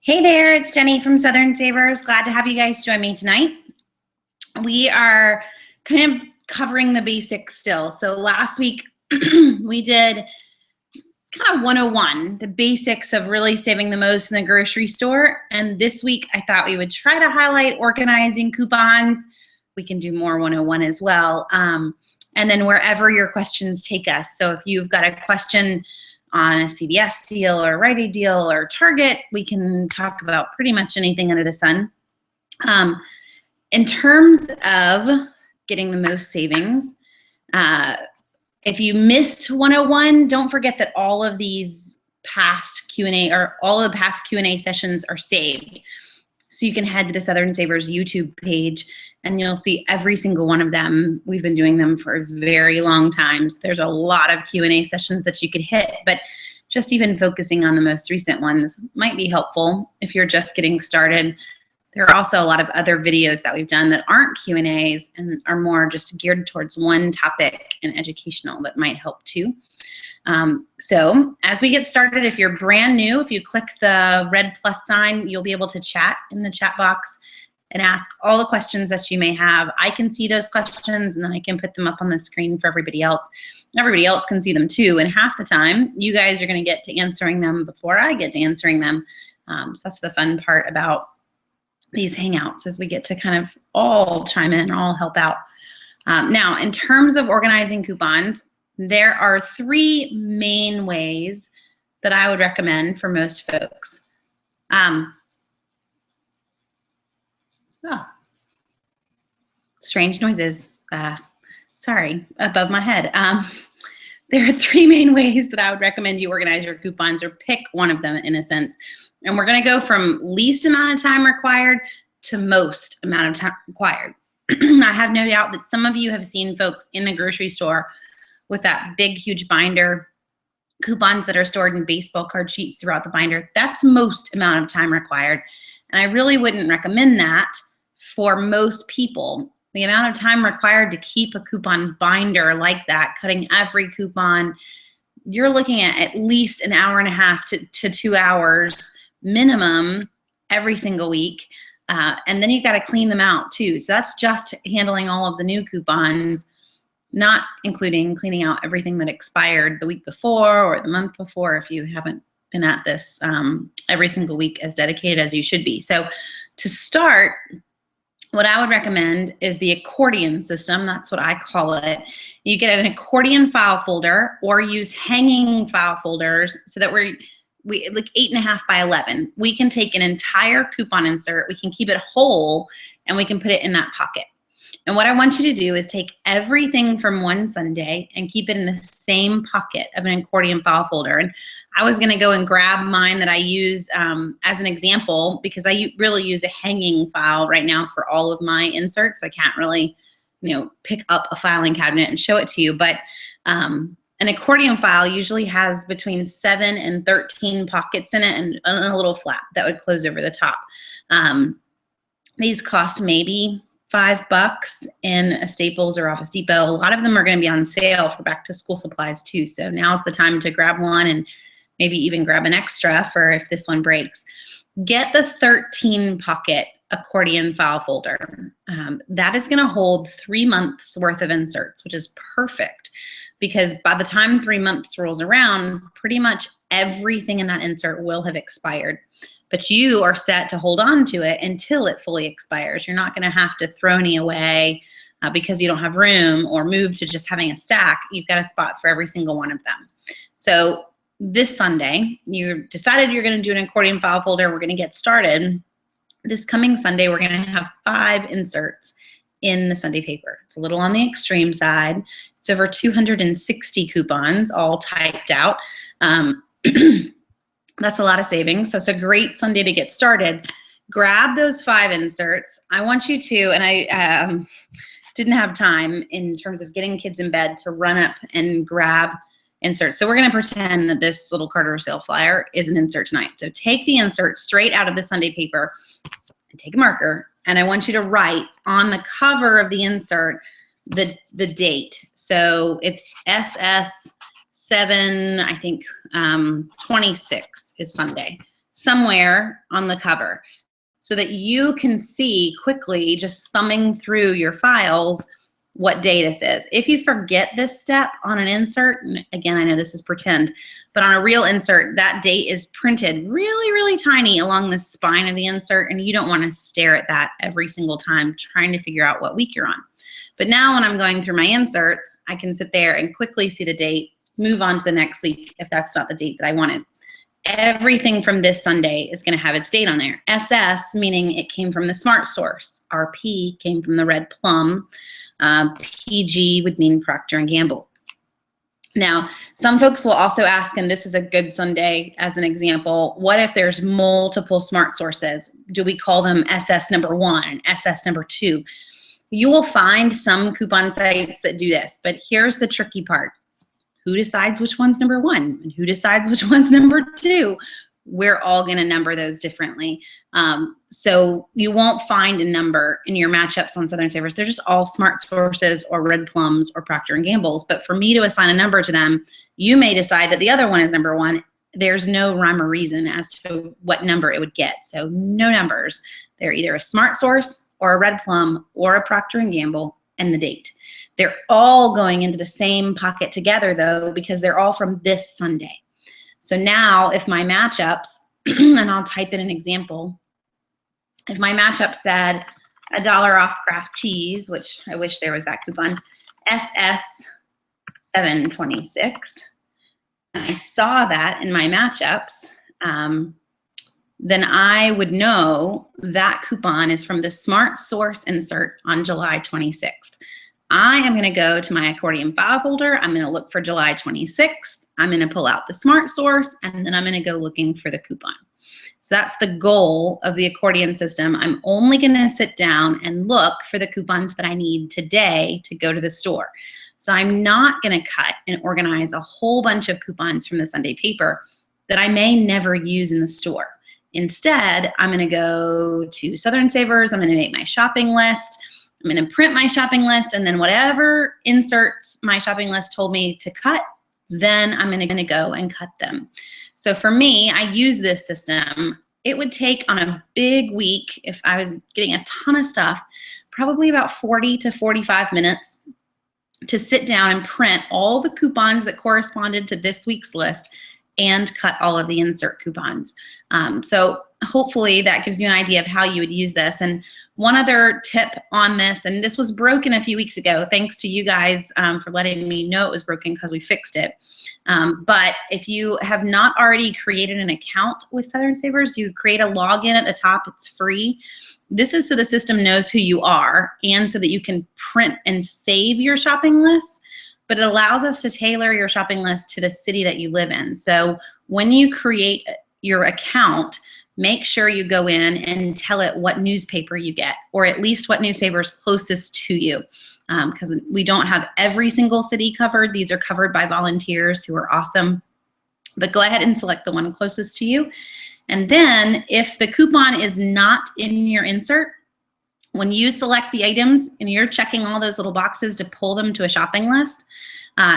Hey there, it's Jenny from Southern Savers. Glad to have you guys join me tonight. We are kind of covering the basics still. So last week we did kind of 101, the basics of really saving the most in the grocery store. And this week I thought we would try to highlight organizing coupons. We can do more 101 as well. And then wherever your questions take us. So if you've got a question on a CVS deal or Rite Aid deal or Target, we can talk about pretty much anything under the sun. In terms of getting the most savings, if you missed 101, don't forget that all of these past Q&A or all of the past Q&A sessions are saved. So you can head to the Southern Savers YouTube page and you'll see every single one of them. We've been doing them for a very long time. So there's a lot of Q&A sessions that you could hit, but just even focusing on the most recent ones might be helpful if you're just getting started. There are also a lot of other videos that we've done that aren't Q&As and are more just geared towards one topic and educational that might help too. So as we get started, if you're brand new, if you click the red plus sign, you'll be able to chat in the chat box and ask all the questions that you may have. I can see those questions and then I can put them up on the screen for everybody else. Everybody else can see them too. And half the time, you guys are gonna get to answering them before I get to answering them. So that's the fun part about these Hangouts, is we get to kind of all chime in, all help out. Now, in terms of organizing coupons, there are three main ways that I would recommend for most folks. Strange noises, sorry, above my head. There are three main ways that I would recommend you organize your coupons, or pick one of them in a sense. And we're gonna go from least amount of time required to most amount of time required. I have no doubt that some of you have seen folks in the grocery store with that big, huge binder, coupons that are stored in baseball card sheets throughout the binder. That's most amount of time required. And I really wouldn't recommend that for most people. The amount of time required to keep a coupon binder like that, cutting every coupon, you're looking at least an hour and a half to 2 hours minimum every single week. And then you've got to clean them out too. So that's just handling all of the new coupons, not including cleaning out everything that expired the week before or the month before if you haven't been at this every single week as dedicated as you should be. So to start, what I would recommend is the accordion system. That's what I call it. You get an accordion file folder or use hanging file folders so that we like 8.5 by 11. We can take an entire coupon insert, we can keep it whole, and we can put it in that pocket. And what I want you to do is take everything from one Sunday and keep it in the same pocket of an accordion file folder. And I was gonna go and grab mine that I use as an example, because I really use a hanging file right now for all of my inserts. I can't really, pick up a filing cabinet and show it to you, but an accordion file usually has between 7 and 13 pockets in it and a little flap that would close over the top. These cost maybe $5 in a Staples or Office Depot. A lot of them are going to be on sale for back to school supplies too. So now's the time to grab one and maybe even grab an extra for if this one breaks. Get the 13 pocket accordion file folder. That is going to hold 3 months worth of inserts, which is perfect because by the time 3 months rolls around, pretty much everything in that insert will have expired. But you are set to hold on to it until it fully expires. You're not gonna have to throw any away because you don't have room or move to just having a stack. You've got a spot for every single one of them. So this Sunday, you decided you're gonna do an accordion file folder. We're gonna get started. This coming Sunday, we're gonna have 5 inserts in the Sunday paper. It's a little on the extreme side. It's over 260 coupons all typed out. That's a lot of savings. So it's a great Sunday to get started. Grab those 5 inserts. I want you to, and I didn't have time in terms of getting kids in bed to run up and grab inserts. So we're gonna pretend that this little Carter sale flyer is an insert tonight. So take the insert straight out of the Sunday paper and take a marker. And I want you to write on the cover of the insert the date. So it's SS7, I think 26 is Sunday. somewhere on the cover so that you can see quickly, just thumbing through your files, what day this is. If you forget this step on an insert, and again, I know this is pretend, but on a real insert, that date is printed really, really tiny along the spine of the insert, and you don't want to stare at that every single time trying to figure out what week you're on. But now when I'm going through my inserts, I can sit there and quickly see the date, move on to the next week if that's not the date that I wanted. Everything from this Sunday is going to have its date on there. SS, meaning it came from the smart source. RP came from the red plum. PG would mean Procter & Gamble. Now, some folks will also ask, and this is a good Sunday as an example, what if there's multiple smart sources? Do we call them SS number 1, SS number 2? You will find some coupon sites that do this, but here's the tricky part. Who decides which one's number 1 and who decides which one's number 2? We're all going to number those differently. So you won't find a number in your matchups on Southern Savers. They're just all smart sources or red plums or Procter & Gamble's. But for me to assign a number to them, you may decide that the other one is number 1. There's no rhyme or reason as to what number it would get. So no numbers. They're either a smart source or a red plum or a Procter & Gamble and the date. They're all going into the same pocket together though, because they're all from this Sunday. So now if my matchups, and I'll type in an example, if my matchup said $1 off Kraft cheese, which I wish there was that coupon, SS 726, and I saw that in my matchups, then I would know that coupon is from the Smart Source insert on July 26th. I am going to go to my accordion file folder. I'm going to look for July 26th. I'm going to pull out the Smart Source, and then I'm going to go looking for the coupon. So that's the goal of the accordion system. I'm only going to sit down and look for the coupons that I need today to go to the store. So I'm not going to cut and organize a whole bunch of coupons from the Sunday paper that I may never use in the store. Instead, I'm going to go to Southern Savers. I'm going to make my shopping list. I'm going to print my shopping list, and then whatever inserts my shopping list told me to cut, then I'm going to go and cut them. So for me, I use this system. It would take on a big week, if I was getting a ton of stuff, probably about 40 to 45 minutes to sit down and print all the coupons that corresponded to this week's list and cut all of the insert coupons. So hopefully that gives you an idea of how you would use this. And one other tip on this, and this was broken a few weeks ago, thanks to you guys for letting me know it was broken because we fixed it. But if you have not already created an account with Southern Savers, you create a login at the top. It's free. This is so the system knows who you are and so that you can print and save your shopping lists. But it allows us to tailor your shopping list to the city that you live in. So when you create your account, make sure you go in and tell it what newspaper you get, or at least what newspaper is closest to you. Because we don't have every single city covered. These are covered by volunteers who are awesome. But go ahead and select the one closest to you. And then if the coupon is not in your insert, when you select the items and you're checking all those little boxes to pull them to a shopping list,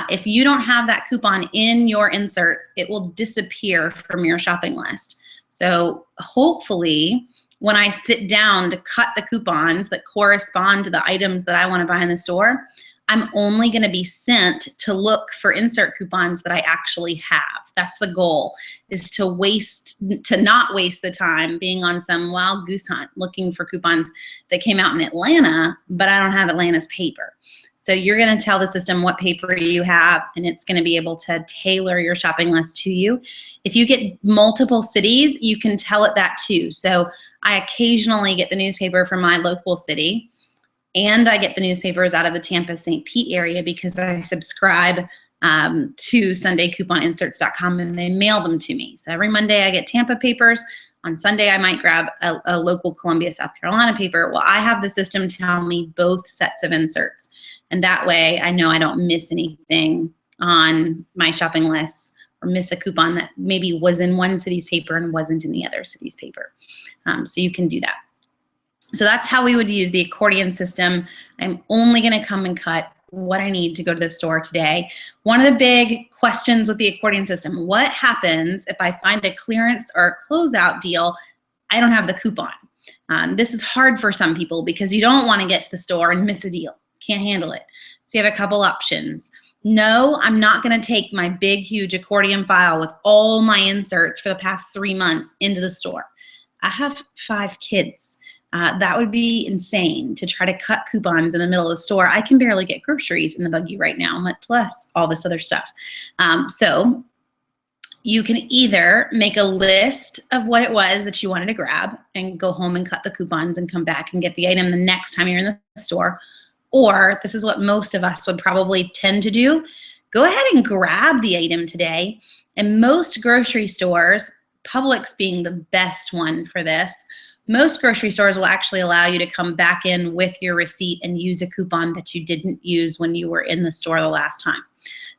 if you don't have that coupon in your inserts, it will disappear from your shopping list. So hopefully when I sit down to cut the coupons that correspond to the items that I want to buy in the store, I'm only going to be sent to look for insert coupons that I actually have. That's the goal, is to not waste the time being on some wild goose hunt looking for coupons that came out in Atlanta, but I don't have Atlanta's paper. So you're going to tell the system what paper you have, and it's going to be able to tailor your shopping list to you. If you get multiple cities, you can tell it that too. So I occasionally get the newspaper from my local city, and I get the newspapers out of the Tampa-St. Pete area because I subscribe to SundayCouponInserts.com, and they mail them to me. So every Monday I get Tampa papers. On Sunday I might grab a local Columbia, South Carolina paper. Well, I have the system tell me both sets of inserts. And that way I know I don't miss anything on my shopping lists or miss a coupon that maybe was in one city's paper and wasn't in the other city's paper. So you can do that. So that's how we would use the accordion system. I'm only going to come and cut what I need to go to the store today. One of the big questions with the accordion system, what happens if I find a clearance or a closeout deal, I don't have the coupon? This is hard for some people because you don't want to get to the store and miss a deal. Can't handle it. So you have a couple options. No, I'm not going to take my big, huge accordion file with all my inserts for the past 3 months into the store. I have 5 kids. That would be insane to try to cut coupons in the middle of the store. I can barely get groceries in the buggy right now, much less all this other stuff. So you can either make a list of what it was that you wanted to grab and go home and cut the coupons and come back and get the item the next time you're in the store. Or this is what most of us would probably tend to do. Go ahead and grab the item today. And most grocery stores, Publix being the best one for this, most grocery stores will actually allow you to come back in with your receipt and use a coupon that you didn't use when you were in the store the last time.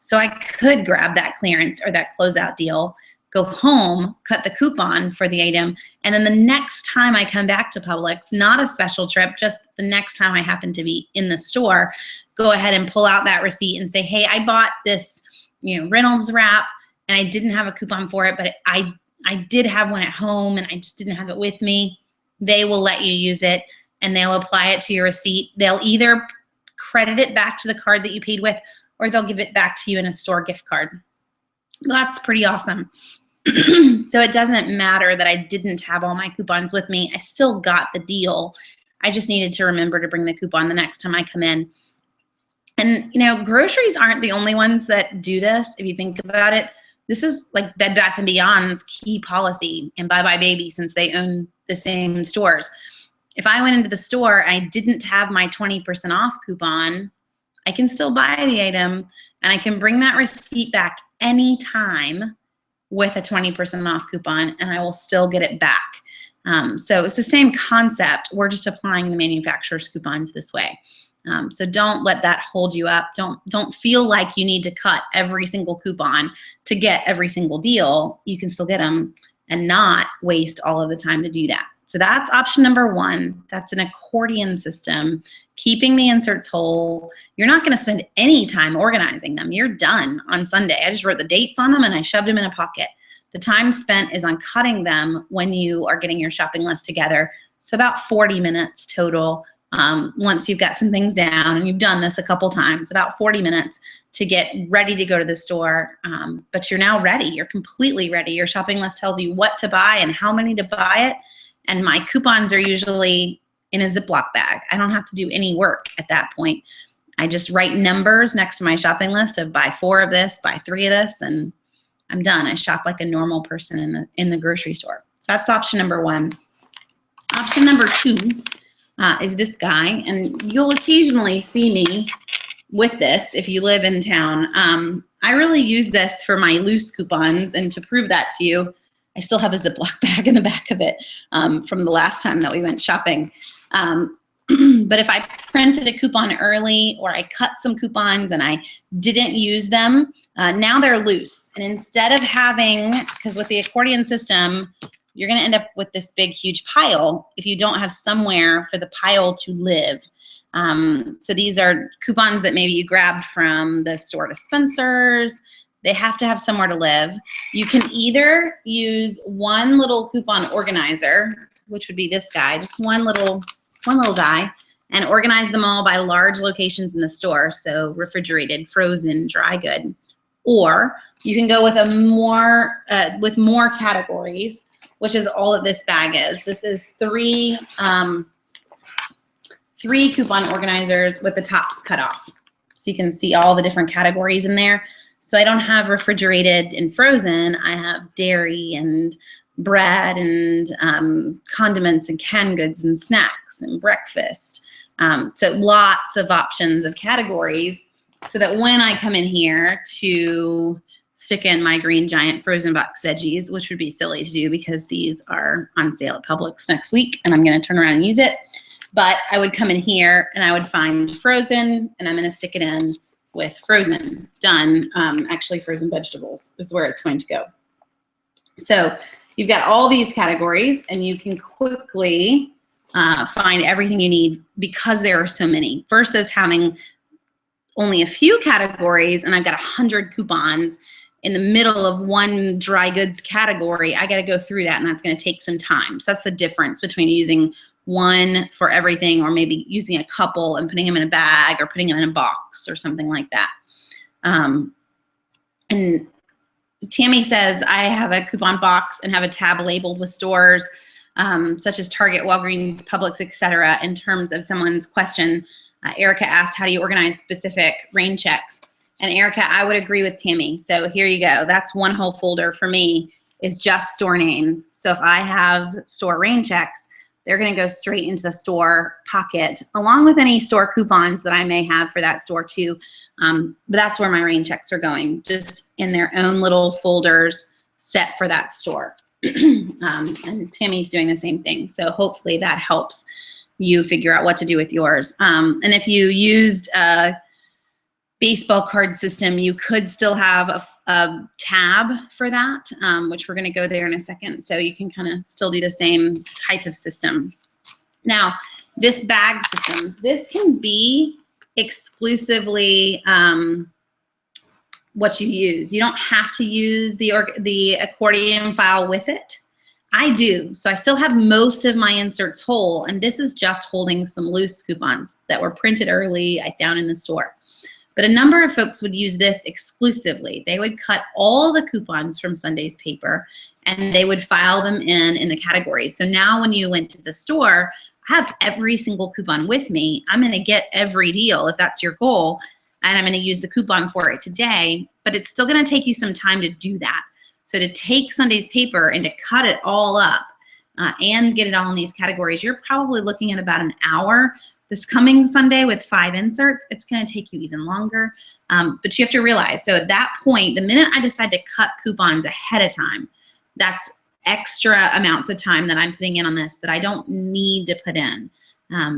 So I could grab that clearance or that closeout deal, go home, cut the coupon for the item, and then the next time I come back to Publix, not a special trip, just the next time I happen to be in the store, go ahead and pull out that receipt and say, hey, I bought this, Reynolds wrap and I didn't have a coupon for it, but I did have one at home and I just didn't have it with me. They will let you use it and they'll apply it to your receipt. They'll either credit it back to the card that you paid with or they'll give it back to you in a store gift card. That's pretty awesome. So it doesn't matter that I didn't have all my coupons with me. I still got the deal. I just needed to remember to bring the coupon the next time I come in. And, groceries aren't the only ones that do this. If you think about it, this is like Bed Bath & Beyond's key policy and Bye Bye Baby, since they own the same stores. If I went into the store and I didn't have my 20% off coupon, I can still buy the item and I can bring that receipt back anytime with a 20% off coupon and I will still get it back. So it's the same concept. We're just applying the manufacturer's coupons this way. So don't let that hold you up. Don't feel like you need to cut every single coupon to get every single deal. You can still get them and not waste all of the time to do that. So that's option number 1. That's an accordion system, keeping the inserts whole. You're not going to spend any time organizing them. You're done on Sunday. I just wrote the dates on them and I shoved them in a pocket. The time spent is on cutting them when you are getting your shopping list together. So about 40 minutes total. Once you've got some things down and you've done this a couple times, about 40 minutes to get ready to go to the store. But you're now ready. You're completely ready. Your shopping list tells you what to buy and how many to buy it. And my coupons are usually in a Ziploc bag. I don't have to do any work at that point. I just write numbers next to my shopping list of buy 4 of this, buy 3 of this, and I'm done. I shop like a normal person in the grocery store. So that's option number 1. Option number 2 is this guy, and you'll occasionally see me with this if you live in town. I really use this for my loose coupons, and to prove that to you, I still have a Ziploc bag in the back of it from the last time that we went shopping. But if I printed a coupon early or I cut some coupons and I didn't use them, now they're loose. And instead of having, because with the accordion system, you're going to end up with this big, huge pile if you don't have somewhere for the pile to live. So these are coupons that maybe you grabbed from the store dispensers. They have to have somewhere to live. You can either use one little coupon organizer, which would be this guy, just one little guy, and organize them all by large locations in the store, so refrigerated, frozen, dry good. Or you can go with with more categories, which is all that this bag is. This is three coupon organizers with the tops cut off. So you can see all the different categories in there. So I don't have refrigerated and frozen. I have dairy and bread and condiments and canned goods and snacks and breakfast. So lots of options of categories so that when I come in here to stick in my Green Giant frozen box veggies, which would be silly to do because these are on sale at Publix next week and I'm going to turn around and use it. But I would come in here and I would find frozen and I'm going to stick it in with frozen. Done. Actually, frozen vegetables is where it's going to go. So you've got all these categories and you can quickly find everything you need because there are so many versus having only a few categories and I've got 100 coupons in the middle of one dry goods category, I got to go through that, and that's going to take some time. So that's the difference between using one for everything, or maybe using a couple and putting them in a bag or putting them in a box or something like that. And Tammy says, I have a coupon box and have a tab labeled with stores such as Target, Walgreens, Publix, etc. In terms of someone's question, Erica asked, how do you organize specific rain checks? And Erica, I would agree with Tammy. So here you go. That's one whole folder for me, is just store names. So if I have store rain checks, they're going to go straight into the store pocket, along with any store coupons that I may have for that store too. But that's where my rain checks are going, just in their own little folders set for that store. And Tammy's doing the same thing. So hopefully that helps you figure out what to do with yours. And if you used a baseball card system, you could still have a tab for that, which we're going to go there in a second. So you can kind of still do the same type of system. Now, this bag system, this can be exclusively what you use. You don't have to use the accordion file with it. I do. So I still have most of my inserts whole, and this is just holding some loose coupons that were printed early down in the store. But a number of folks would use this exclusively. They would cut all the coupons from Sunday's paper and they would file them in the categories. So now when you went to the store, I have every single coupon with me. I'm gonna get every deal if that's your goal, and I'm gonna use the coupon for it today, but it's still gonna take you some time to do that. So to take Sunday's paper and to cut it all up and get it all in these categories, you're probably looking at about an hour. This coming Sunday with 5 inserts, it's going to take you even longer. But you have to realize, so at that point, the minute I decide to cut coupons ahead of time, that's extra amounts of time that I'm putting in on this that I don't need to put in.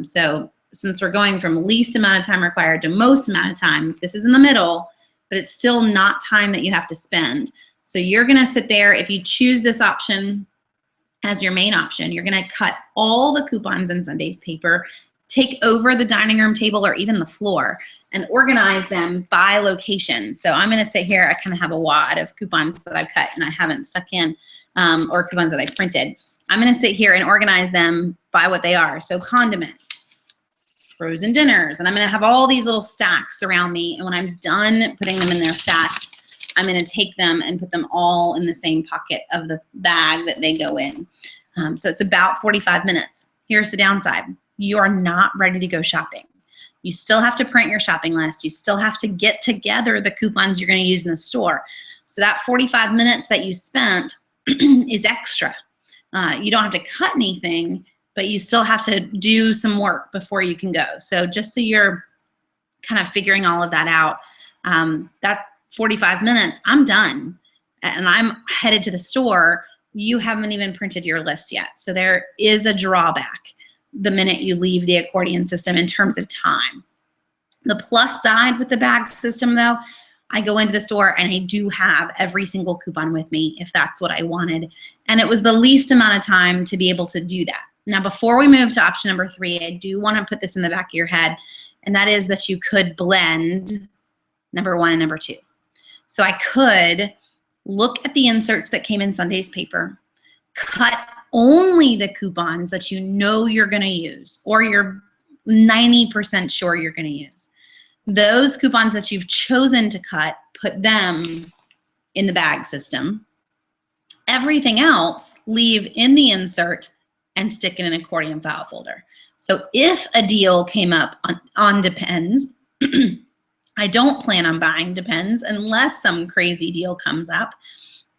So since we're going from least amount of time required to most amount of time, this is in the middle, but it's still not time that you have to spend. So you're going to sit there, if you choose this option as your main option, you're going to cut all the coupons in Sunday's paper, take over the dining room table or even the floor, and organize them by location. So I'm going to sit here, I kind of have a wad of coupons that I've cut and I haven't stuck in, or coupons that I printed. I'm going to sit here and organize them by what they are. So condiments, frozen dinners, and I'm going to have all these little stacks around me. And when I'm done putting them in their stacks, I'm going to take them and put them all in the same pocket of the bag that they go in. So it's about 45 minutes. Here's the downside. You are not ready to go shopping. You still have to print your shopping list. You still have to get together the coupons you're going to use in the store. So that 45 minutes that you spent is extra. You don't have to cut anything, but you still have to do some work before you can go. So just so you're kind of figuring all of that out, that 45 minutes, I'm done. And I'm headed to the store. You haven't even printed your list yet. So there is a drawback the minute you leave the accordion system in terms of time. The plus side with the bag system though, I go into the store and I do have every single coupon with me if that's what I wanted. And it was the least amount of time to be able to do that. Now, before we move to option number 3, I do want to put this in the back of your head, and that is that you could blend number 1 and number 2. So I could look at the inserts that came in Sunday's paper, cut only the coupons that you know you're going to use, or you're 90% sure you're going to use. Those coupons that you've chosen to cut, put them in the bag system. Everything else, leave in the insert and stick in an accordion file folder. So if a deal came up on Depends, I don't plan on buying Depends unless some crazy deal comes up.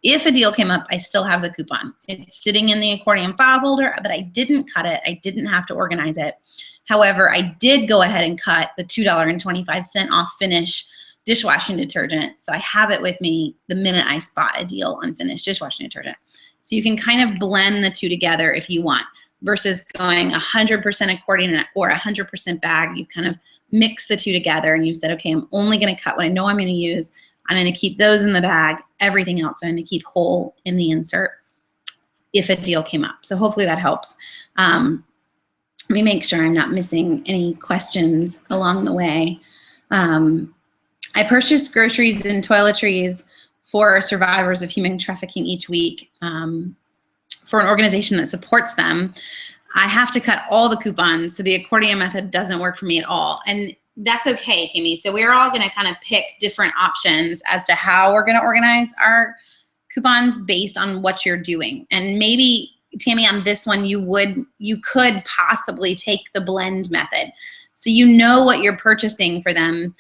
If a deal came up, I still have the coupon. It's sitting in the accordion file folder, but I didn't cut it. I didn't have to organize it. However, I did go ahead and cut the $2.25 off Finish dishwashing detergent. So I have it with me the minute I spot a deal on Finish dishwashing detergent. So you can kind of blend the two together if you want, versus going 100% accordion or 100% bag. You kind of mix the two together and you said, okay, I'm only going to cut what I know I'm going to use. I'm going to keep those in the bag. Everything else I'm going to keep whole in the insert if a deal came up. So hopefully that helps. Let me make sure I'm not missing any questions along the way. I purchase groceries and toiletries for survivors of human trafficking each week for an organization that supports them. I have to cut all the coupons, so the accordion method doesn't work for me at all. And that's okay, Tammy. So we're all going to kind of pick different options as to how we're going to organize our coupons based on what you're doing. And maybe, Tammy, on this one, you could possibly take the blend method. So you know what you're purchasing for them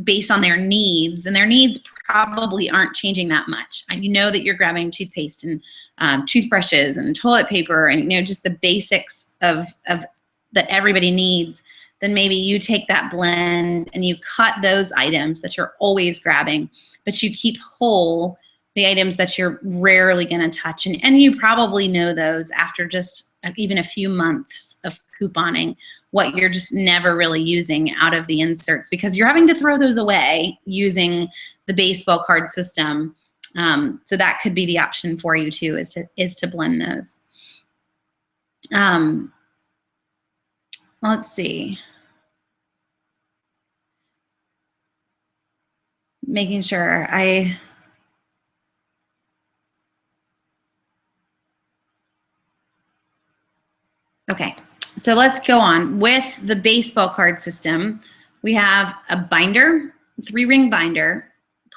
based on their needs, and their needs probably aren't changing that much. And you know that you're grabbing toothpaste and toothbrushes and toilet paper and just the basics of that everybody needs. Then maybe you take that blend and you cut those items that you're always grabbing, but you keep whole the items that you're rarely going to touch. And you probably know those after just even a few months of couponing, what you're just never really using out of the inserts, because you're having to throw those away using the baseball card system. So that could be the option for you too, is to blend those. Let's see. Making sure okay, so let's go on. With the baseball card system, we have a binder, 3-ring binder.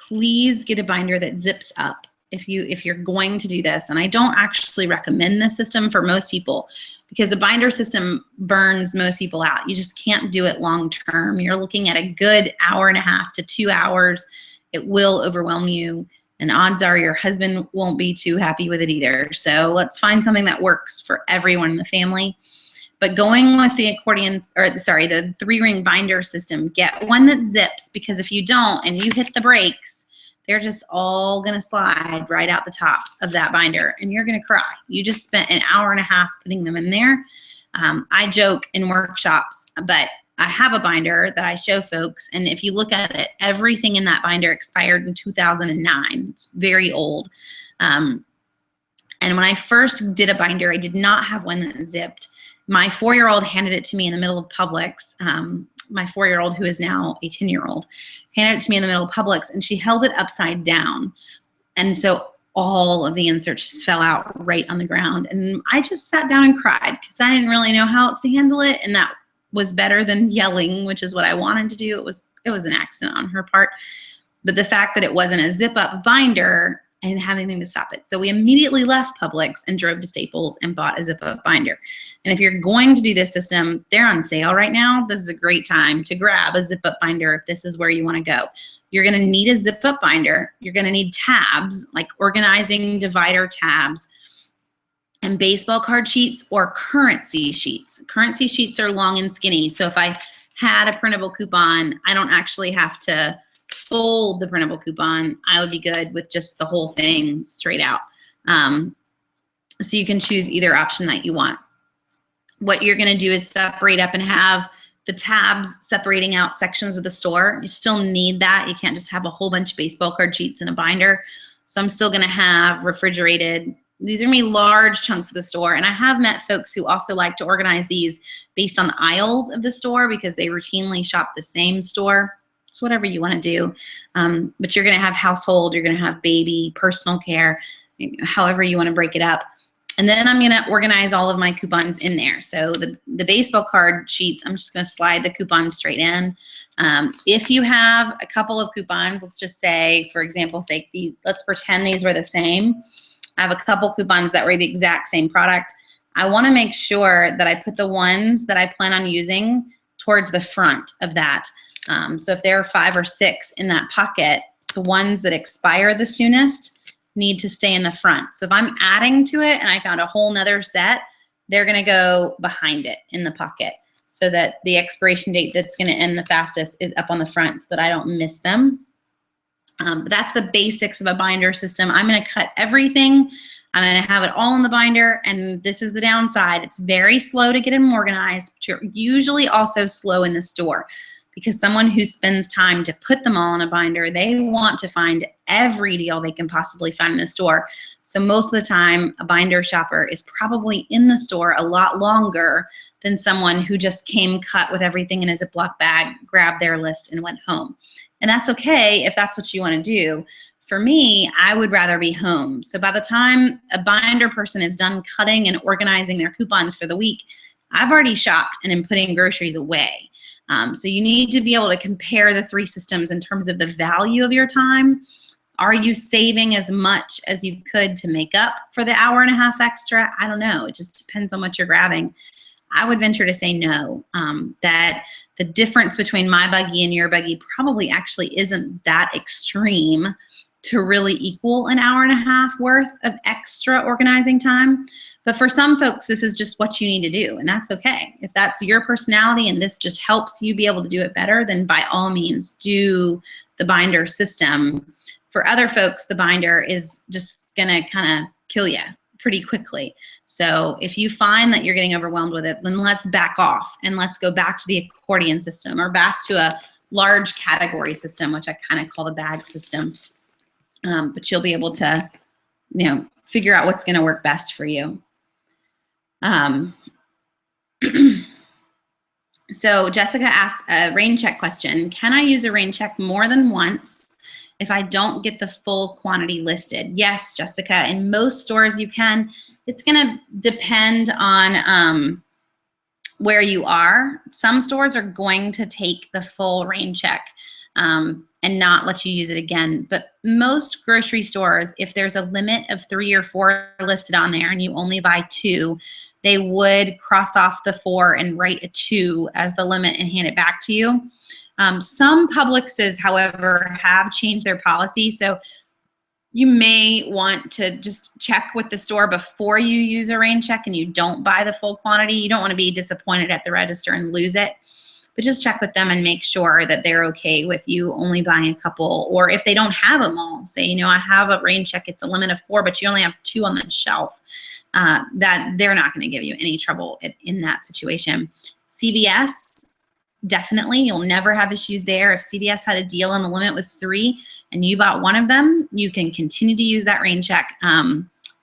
Please get a binder that zips up if you're going to do this. And I don't actually recommend this system for most people because the binder system burns most people out. You just can't do it long term. You're looking at a good hour and a half to 2 hours. It will overwhelm you. And odds are your husband won't be too happy with it either. So let's find something that works for everyone in the family. But going with the accordion, or sorry, the 3-ring binder system, get one that zips, because if you don't and you hit the brakes, they're just all gonna slide right out the top of that binder and you're gonna cry. You just spent an hour and a half putting them in there. I joke in workshops, but I have a binder that I show folks, and if you look at it, everything in that binder expired in 2009. It's very old. And when I first did a binder, I did not have one that zipped. My 4-year-old handed it to me in the middle of Publix. My 4-year-old, who is now a 10-year-old, handed it to me in the middle of Publix, and she held it upside down. And so all of the inserts just fell out right on the ground. And I just sat down and cried because I didn't really know how else to handle it. And that was better than yelling, which is what I wanted to do. It was an accident on her part. But the fact that it wasn't a zip-up binder, I didn't have anything to stop it. So we immediately left Publix and drove to Staples and bought a zip-up binder. And if you're going to do this system, they're on sale right now. This is a great time to grab a zip-up binder if this is where you want to go. You're going to need a zip-up binder. You're going to need tabs, like organizing divider tabs, and baseball card sheets or currency sheets. Currency sheets are long and skinny. So if I had a printable coupon, I don't actually have to fold the printable coupon. I would be good with just the whole thing straight out. So you can choose either option that you want. What you're gonna do is separate up and have the tabs separating out sections of the store. You still need that. You can't just have a whole bunch of baseball card sheets in a binder. So I'm still gonna have refrigerated. These are gonna be large chunks of the store. And I have met folks who also like to organize these based on aisles of the store because they routinely shop the same store. It's whatever you want to do. But you're going to have household, you're going to have baby, personal care, however you want to break it up. And then I'm going to organize all of my coupons in there. So the baseball card sheets, I'm just going to slide the coupons straight in. If you have a couple of coupons, let's just say, for example's sake, let's pretend these were the same. I have a couple coupons that were the exact same product. I want to make sure that I put the ones that I plan on using towards the front of that. So if there are 5 or 6 in that pocket, the ones that expire the soonest need to stay in the front. So if I'm adding to it and I found a whole nother set, they're gonna go behind it in the pocket so that the expiration date that's gonna end the fastest is up on the front so that I don't miss them. But that's the basics of a binder system. I'm gonna cut everything. I'm gonna have it all in the binder, and this is the downside. It's very slow to get them organized, but you're usually also slow in the store. because someone who spends time to put them all in a binder, they want to find every deal they can possibly find in the store. So most of the time, a binder shopper is probably in the store a lot longer than someone who just came cut with everything in a Ziploc bag, grabbed their list, and went home. And that's okay if that's what you want to do. For me, I would rather be home. So by the time a binder person is done cutting and organizing their coupons for the week, I've already shopped and am putting groceries away. So you need to be able to compare the three systems in terms of the value of your time. Are you saving as much as you could to make up for the hour and a half extra? I don't know. It just depends on what you're grabbing. I would venture to say no, that the difference between my buggy and your buggy probably actually isn't that extreme to really equal an hour and a half worth of extra organizing time. But for some folks, this is just what you need to do, and that's okay. If that's your personality and this just helps you be able to do it better, then by all means, do the binder system. For other folks, the binder is just gonna kind of kill you pretty quickly. So if you find that you're getting overwhelmed with it, then let's back off and let's go back to the accordion system or back to a large category system, which I kind of call the bag system. But you'll be able to, figure out what's going to work best for you. So Jessica asked a rain check question. Can I use a rain check more than once if I don't get the full quantity listed? Yes, Jessica, in most stores you can. It's going to depend on where you are. Some stores are going to take the full rain check and not let you use it again. But most grocery stores, if there's a limit of 3 or 4 listed on there and you only buy 2, they would cross off the 4 and write a 2 as the limit and hand it back to you. Some Publixes, however, have changed their policy. So you may want to just check with the store before you use a rain check and you don't buy the full quantity. You don't want to be disappointed at the register and lose it. But just check with them and make sure that they're okay with you only buying a couple. Or if they don't have them all, say, I have a rain check, it's a limit of 4, but you only have 2 on the shelf, that they're not going to give you any trouble in that situation. CVS, definitely, you'll never have issues there. If CVS had a deal and the limit was 3 and you bought 1 of them, you can continue to use that rain check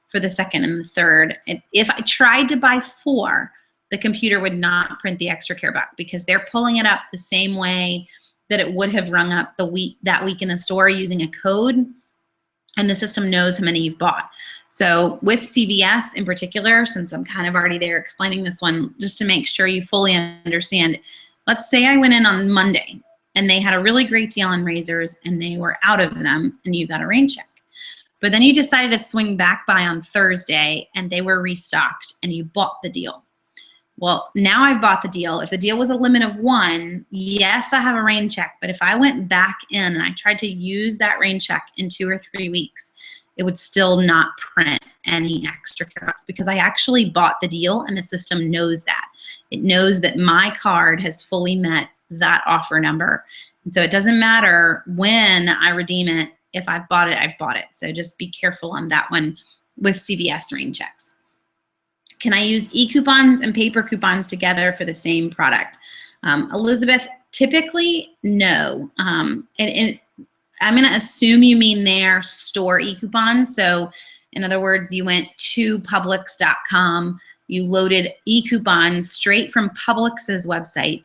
for the second and the third. And if I tried to buy 4, the computer would not print the extra care back because they're pulling it up the same way that it would have rung up that week in the store using a code, and the system knows how many you've bought. So with CVS in particular, since I'm kind of already there explaining this one, just to make sure you fully understand, let's say I went in on Monday and they had a really great deal on razors and they were out of them and you got a rain check. But then you decided to swing back by on Thursday and they were restocked and you bought the deal. Well, now I've bought the deal. If the deal was a limit of 1, yes, I have a rain check. But if I went back in and I tried to use that rain check in 2 or 3 weeks, it would still not print any extra care box because I actually bought the deal and the system knows that. It knows that my card has fully met that offer number. And so it doesn't matter when I redeem it. If I've bought it, I've bought it. So just be careful on that one with CVS rain checks. Can I use e-coupons and paper coupons together for the same product? Elizabeth, typically, no. And I'm going to assume you mean their store e-coupons. So in other words, you went to Publix.com, you loaded e-coupons straight from Publix's website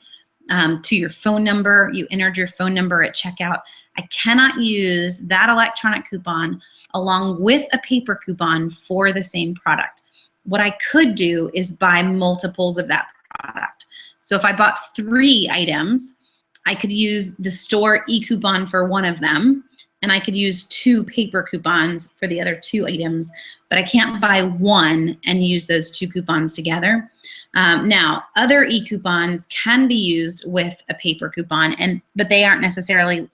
to your phone number. You entered your phone number at checkout. I cannot use that electronic coupon along with a paper coupon for the same product. What I could do is buy multiples of that product. So if I bought 3 items, I could use the store e-coupon for 1 of them, and I could use 2 paper coupons for the other 2 items, but I can't buy 1 and use those 2 coupons together. Now, other e-coupons can be used with a paper coupon, but they aren't necessarily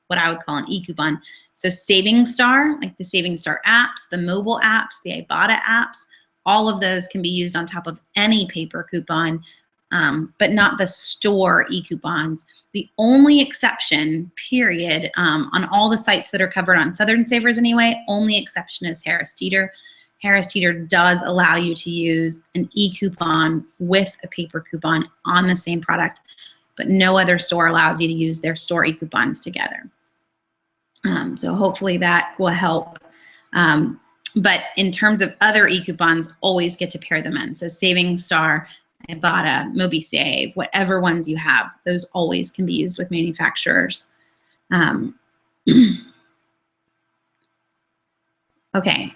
what I would call an e-coupon. So Saving Star, like the Saving Star apps, the mobile apps, the Ibotta apps, all of those can be used on top of any paper coupon, but not the store e-coupons. The only exception, period, on all the sites that are covered on Southern Savers anyway, only exception is Harris Teeter. Harris Teeter does allow you to use an e-coupon with a paper coupon on the same product. but no other store allows you to use their store e-coupons together. So hopefully that will help. But in terms of other e-coupons, always get to pair them in. So Savings Star, Ibotta, MobiSave, whatever ones you have, those always can be used with manufacturers. Okay.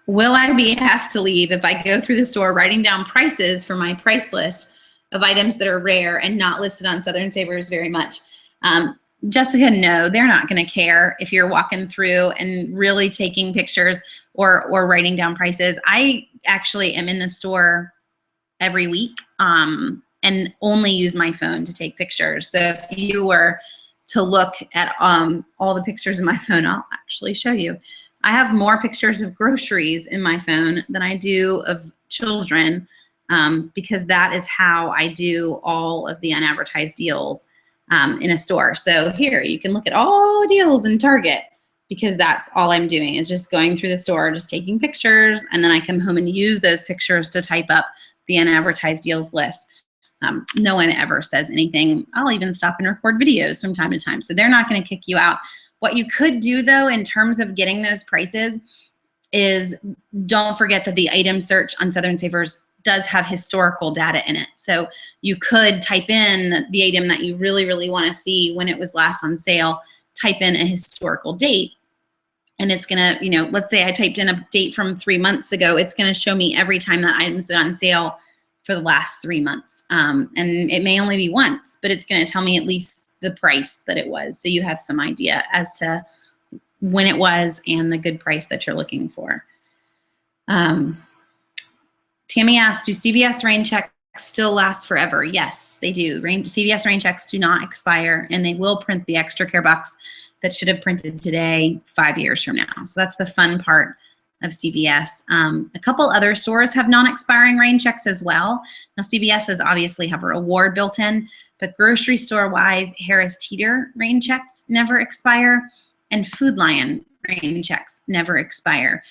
Will I be asked to leave if I go through the store writing down prices for my price list of items that are rare and not listed on Southern Savers very much? Jessica, no, they're not going to care if you're walking through and really taking pictures or writing down prices. I actually am in the store every week and only use my phone to take pictures. So if you were to look at all the pictures in my phone, I'll actually show you. I have more pictures of groceries in my phone than I do of children because that is how I do all of the unadvertised deals in a store. So here you can look at all the deals in Target because that's all I'm doing is just going through the store, just taking pictures, and then I come home and use those pictures to type up the unadvertised deals list. No one ever says anything. I'll even stop and record videos from time to time. So they're not going to kick you out. What you could do though, in terms of getting those prices is don't forget that the item search on Southern Savers does have historical data in it. So you could type in the item that you really, really want to see when it was last on sale, type in a historical date, and it's gonna, you know, let's say I typed in a date from 3 months ago, it's gonna show me every time that item's been on sale for the last 3 months. And it may only be once, but it's gonna tell me at least the price that it was. So you have some idea as to when it was and the good price that you're looking for. Tammy asked, do CVS rain checks still last forever? Yes, they do. CVS rain checks do not expire, and they will print the extra care box that should have printed today 5 years from now. So that's the fun part of CVS. A couple other stores have non-expiring rain checks as well. Now CVS's obviously have a reward built in, but grocery store-wise, Harris Teeter rain checks never expire, and Food Lion rain checks never expire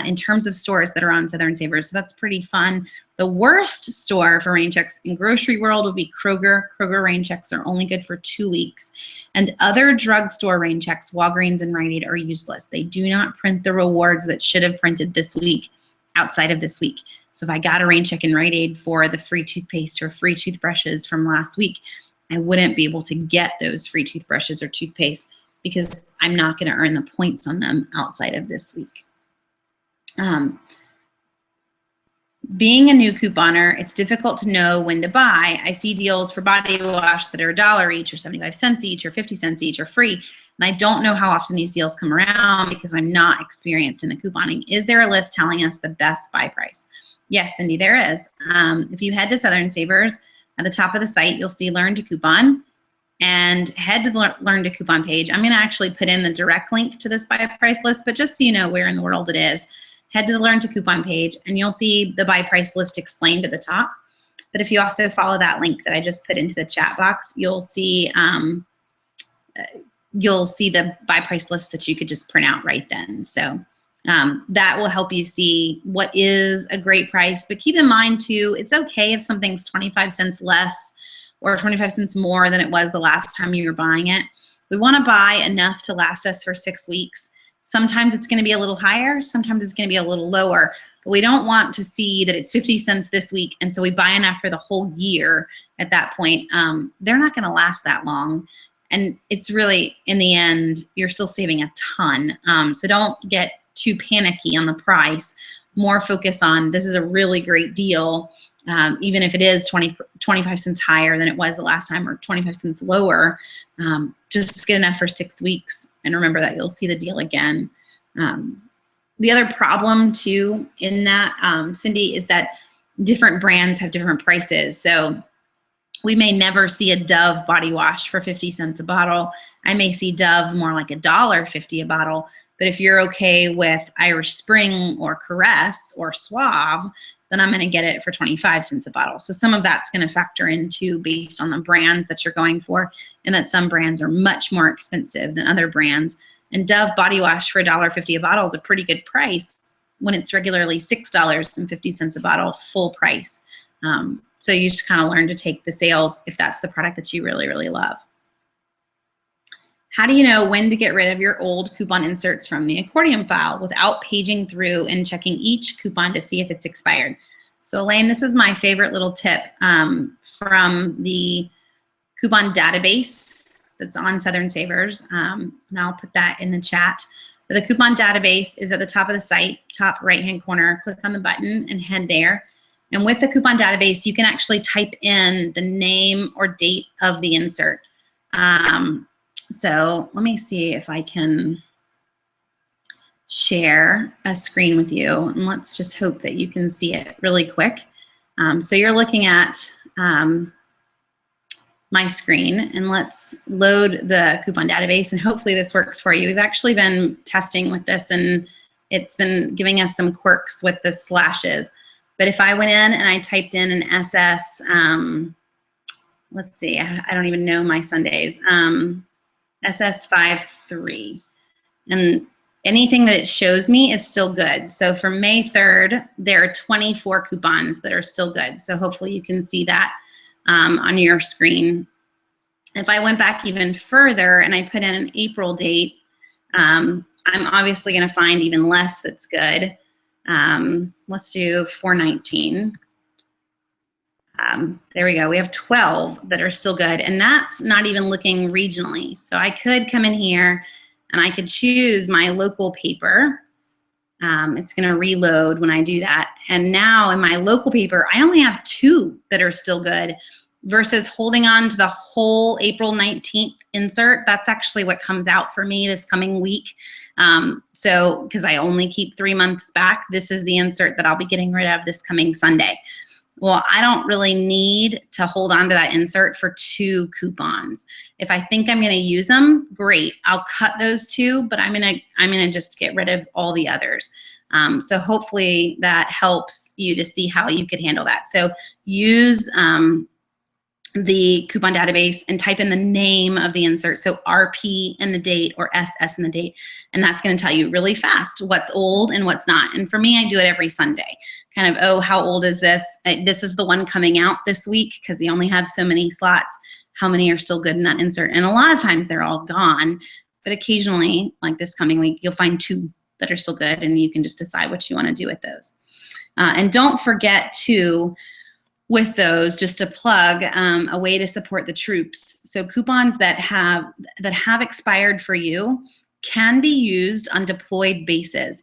in terms of stores that are on Southern Savers. So that's pretty fun. The worst store for rain checks in grocery world would be Kroger. Kroger rain checks are only good for 2 weeks. And other drugstore rain checks, Walgreens and Rite Aid, are useless. They do not print the rewards that should have printed this week outside of this week. So if I got a rain check in Rite Aid for the free toothpaste or free toothbrushes from last week, I wouldn't be able to get those free toothbrushes or toothpaste because I'm not going to earn the points on them outside of this week. Being a new couponer, it's difficult to know when to buy. I see deals for body wash that are $1 each or 75 cents each or 50 cents each or free. And I don't know how often these deals come around because I'm not experienced in the couponing. Is there a list telling us the best buy price? Yes, Cindy, there is. If you head to Southern Savers, at the top of the site, you'll see Learn to Coupon, and head to the Learn to Coupon page. I'm going to actually put in the direct link to this buy price list, but just so you know where in the world it is, head to the Learn to Coupon page, and you'll see the buy price list explained at the top. But if you also follow that link that I just put into the chat box, you'll see the buy price list that you could just print out right then. So that will help you see what is a great price. But keep in mind too, it's okay if something's 25 cents less or 25 cents more than it was the last time you were buying it. We want to buy enough to last us for 6 weeks. Sometimes it's going to be a little higher, sometimes it's going to be a little lower, but we don't want to see that it's 50 cents this week and so we buy enough for the whole year at that point. They're not going to last that long, and it's really, in the end, you're still saving a ton. So don't get too panicky on the price. More focus on, this is a really great deal, even if it is 25 cents higher than it was the last time or 25 cents lower. Just get enough for 6 weeks, and remember that you'll see the deal again. The other problem too in that, Cindy, is that different brands have different prices. So we may never see a Dove body wash for 50 cents a bottle. I may see Dove more like $1.50 a bottle. But if you're okay with Irish Spring or Caress or Suave, then I'm going to get it for 25 cents a bottle. So some of that's going to factor into based on the brand that you're going for, and that some brands are much more expensive than other brands. And Dove body wash for $1.50 a bottle is a pretty good price when it's regularly $6.50 a bottle, full price. So you just kind of learn to take the sales if that's the product that you really, really love. How do you know when to get rid of your old coupon inserts from the accordion file without paging through and checking each coupon to see if it's expired? So Elaine, this is my favorite little tip from the coupon database that's on Southern Savers, and I'll put that in the chat. But the coupon database is at the top of the site, top right-hand corner. Click on the button and head there. And with the coupon database, you can actually type in the name or date of the insert. So let me see if I can share a screen with you, and let's just hope that you can see it really quick. So you're looking at my screen, and let's load the coupon database, and hopefully this works for you. We've actually been testing with this, and it's been giving us some quirks with the slashes. But if I went in and I typed in an SS, let's see, I don't even know my Sundays, SS53, and anything that it shows me is still good. So for May 3rd, there are 24 coupons that are still good. So hopefully you can see that on your screen. If I went back even further and I put in an April date, I'm obviously going to find even less that's good. Let's do 419. There we go. We have 12 that are still good, and that's not even looking regionally. So I could come in here and I could choose my local paper. It's going to reload when I do that. And now in my local paper, I only have 2 that are still good versus holding on to the whole April 19th insert. That's actually what comes out for me this coming week. So because I only keep 3 months back, this is the insert that I'll be getting rid of this coming Sunday. Well, I don't really need to hold on to that insert for 2 coupons. If I think I'm going to use them, great. I'll cut those 2, but I'm gonna just get rid of all the others. So hopefully that helps you to see how you could handle that. So use the coupon database and type in the name of the insert. So RP and the date, or SS and the date. And that's going to tell you really fast what's old and what's not. And for me, I do it every Sunday. Kind of, oh, how old is this? This is the one coming out this week because they only have so many slots. How many are still good in that insert? And a lot of times they're all gone. But occasionally, like this coming week, you'll find 2 that are still good, and you can just decide what you want to do with those. And don't forget to, with those, just to plug a way to support the troops. So coupons that have expired for you can be used on deployed bases.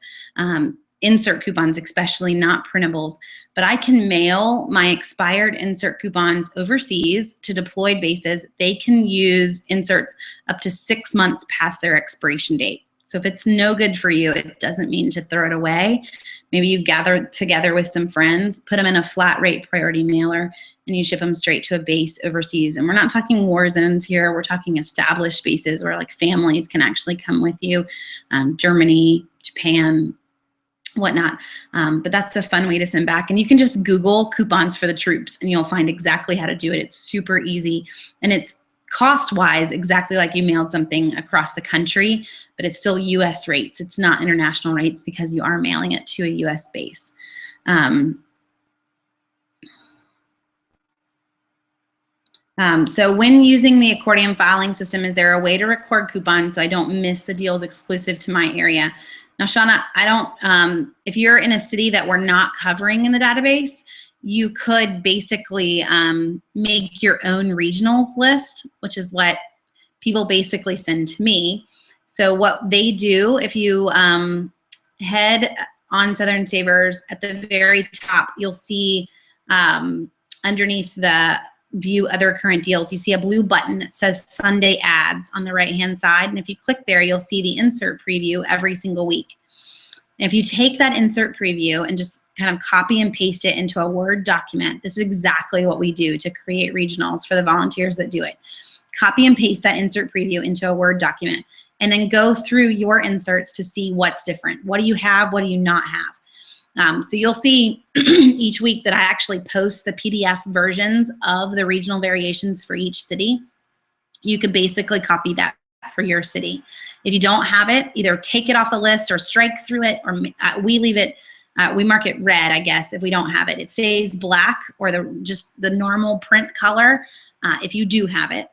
Insert coupons, especially, not printables. But I can mail my expired insert coupons overseas to deployed bases. They can use inserts up to 6 months past their expiration date. So if it's no good for you, it doesn't mean to throw it away. Maybe you gather together with some friends, put them in a flat rate priority mailer, and you ship them straight to a base overseas. And we're not talking war zones here. We're talking established bases where like families can actually come with you, Germany, Japan, whatnot. But that's a fun way to send back. And you can just Google coupons for the troops and you'll find exactly how to do it. It's super easy. And it's cost-wise exactly like you mailed something across the country, but it's still US rates. It's not international rates because you are mailing it to a US base. So when using the accordion filing system, is there a way to record coupons so I don't miss the deals exclusive to my area? Now, Shauna, I don't, if you're in a city that we're not covering in the database, you could basically make your own regionals list, which is what people basically send to me. So what they do, if you head on Southern Savers, at the very top, you'll see underneath the view other current deals, you see a blue button that says Sunday ads on the right-hand side. And if you click there, you'll see the insert preview every single week. And if you take that insert preview and just kind of copy and paste it into a Word document, this is exactly what we do to create regionals for the volunteers that do it. Copy and paste that insert preview into a Word document and then go through your inserts to see what's different. What do you have? What do you not have? So you'll see each week that I actually post the PDF versions of the regional variations for each city. You could basically copy that for your city. If you don't have it, either take it off the list or strike through it, or we leave it we mark it red, I guess, if we don't have it. It stays black or just the normal print color if you do have it,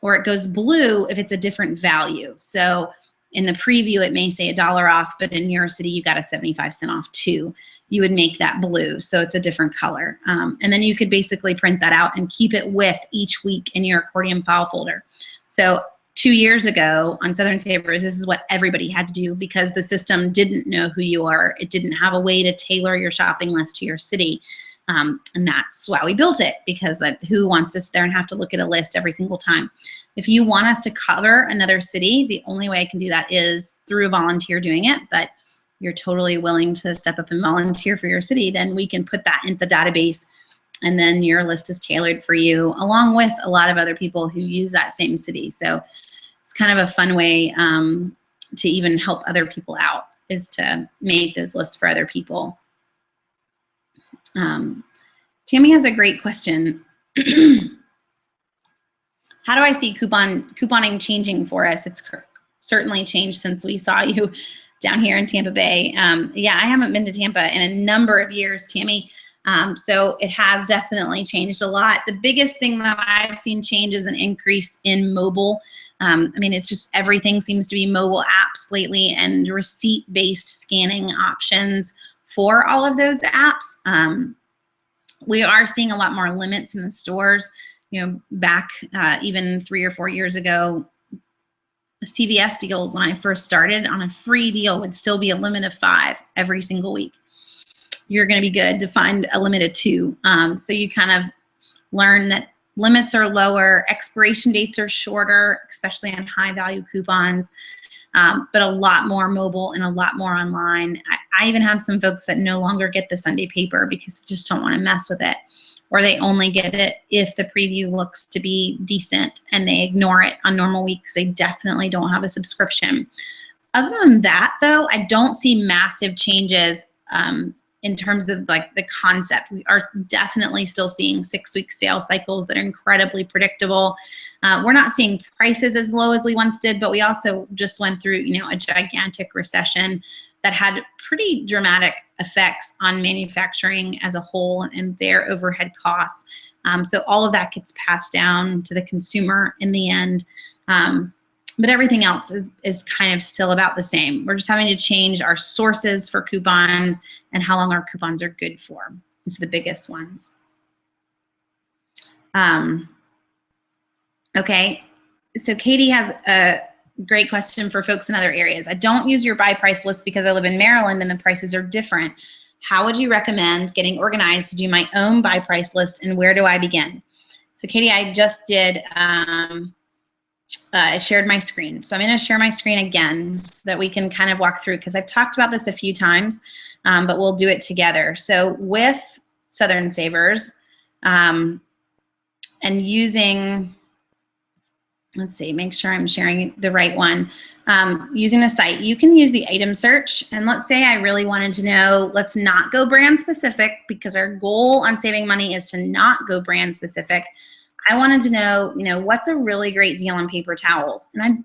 or it goes blue if it's a different value. So in the preview, it may say $1 off, but in your city, you got a 75-cent off too. You would make that blue, so it's a different color. And then you could basically print that out and keep it with each week in your accordion file folder. So 2 years ago on Southern Savers, this is what everybody had to do because the system didn't know who you are. It didn't have a way to tailor your shopping list to your city. And that's why we built it, because who wants to sit there and have to look at a list every single time? If you want us to cover another city, the only way I can do that is through a volunteer doing it, but you're totally willing to step up and volunteer for your city, then we can put that into the database, and then your list is tailored for you, along with a lot of other people who use that same city. So it's kind of a fun way to even help other people out, is to make those lists for other people. Tammy has a great question. How do I see couponing changing for us? It's certainly changed since we saw you down here in Tampa Bay. Yeah, I haven't been to Tampa in a number of years, Tammy. So it has definitely changed a lot. The biggest thing that I've seen change is an increase in mobile. I mean, it's just everything seems to be mobile apps lately, and receipt-based scanning options for all of those apps. We are seeing a lot more limits in the stores. You know, back even 3 or 4 years ago, CVS deals when I first started on a free deal would still be a limit of 5 every single week. You're going to be good to find a limit of 2. So you kind of learn that limits are lower, expiration dates are shorter, especially on high value coupons, but a lot more mobile and a lot more online. I even have some folks that no longer get the Sunday paper because they just don't want to mess with it, or they only get it if the preview looks to be decent and they ignore it on normal weeks. They definitely don't have a subscription. Other than that, though, I don't see massive changes in terms of like the concept. We are definitely still seeing 6-week sales cycles that are incredibly predictable. We're not seeing prices as low as we once did, but we also just went through, you know, a gigantic recession that had pretty dramatic effects on manufacturing as a whole and their overhead costs. So all of that gets passed down to the consumer in the end. But everything else is kind of still about the same. We're just having to change our sources for coupons and how long our coupons are good for. It's the biggest ones. Okay, so Katie has a great question for folks in other areas. I don't use your buy price list because I live in Maryland and the prices are different. How would you recommend getting organized to do my own buy price list, and where do I begin? So Katie, I just did, I shared my screen. So I'm going to share my screen again so that we can kind of walk through, because I've talked about this a few times, but we'll do it together. So with Southern Savers and using, let's see, make sure I'm sharing the right one. Using the site, you can use the item search. And let's say I really wanted to know, let's not go brand specific, because our goal on saving money is to not go brand specific. I wanted to know, you know, what's a really great deal on paper towels? And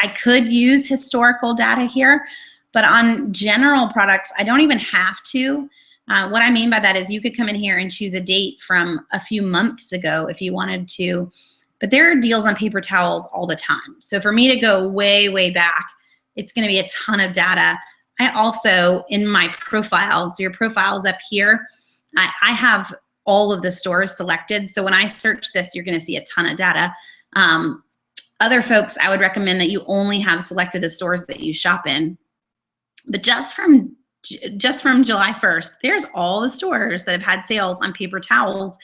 I could use historical data here, but on general products, I don't even have to. What I mean by that is you could come in here and choose a date from a few months ago if you wanted to, but there are deals on paper towels all the time. So for me to go way, way back, it's going to be a ton of data. I also, in my profiles, your profiles up here, I have all of the stores selected. So when I search this, you're going to see a ton of data. Other folks, I would recommend that you only have selected the stores that you shop in. But just from July 1st, there's all the stores that have had sales on paper towels.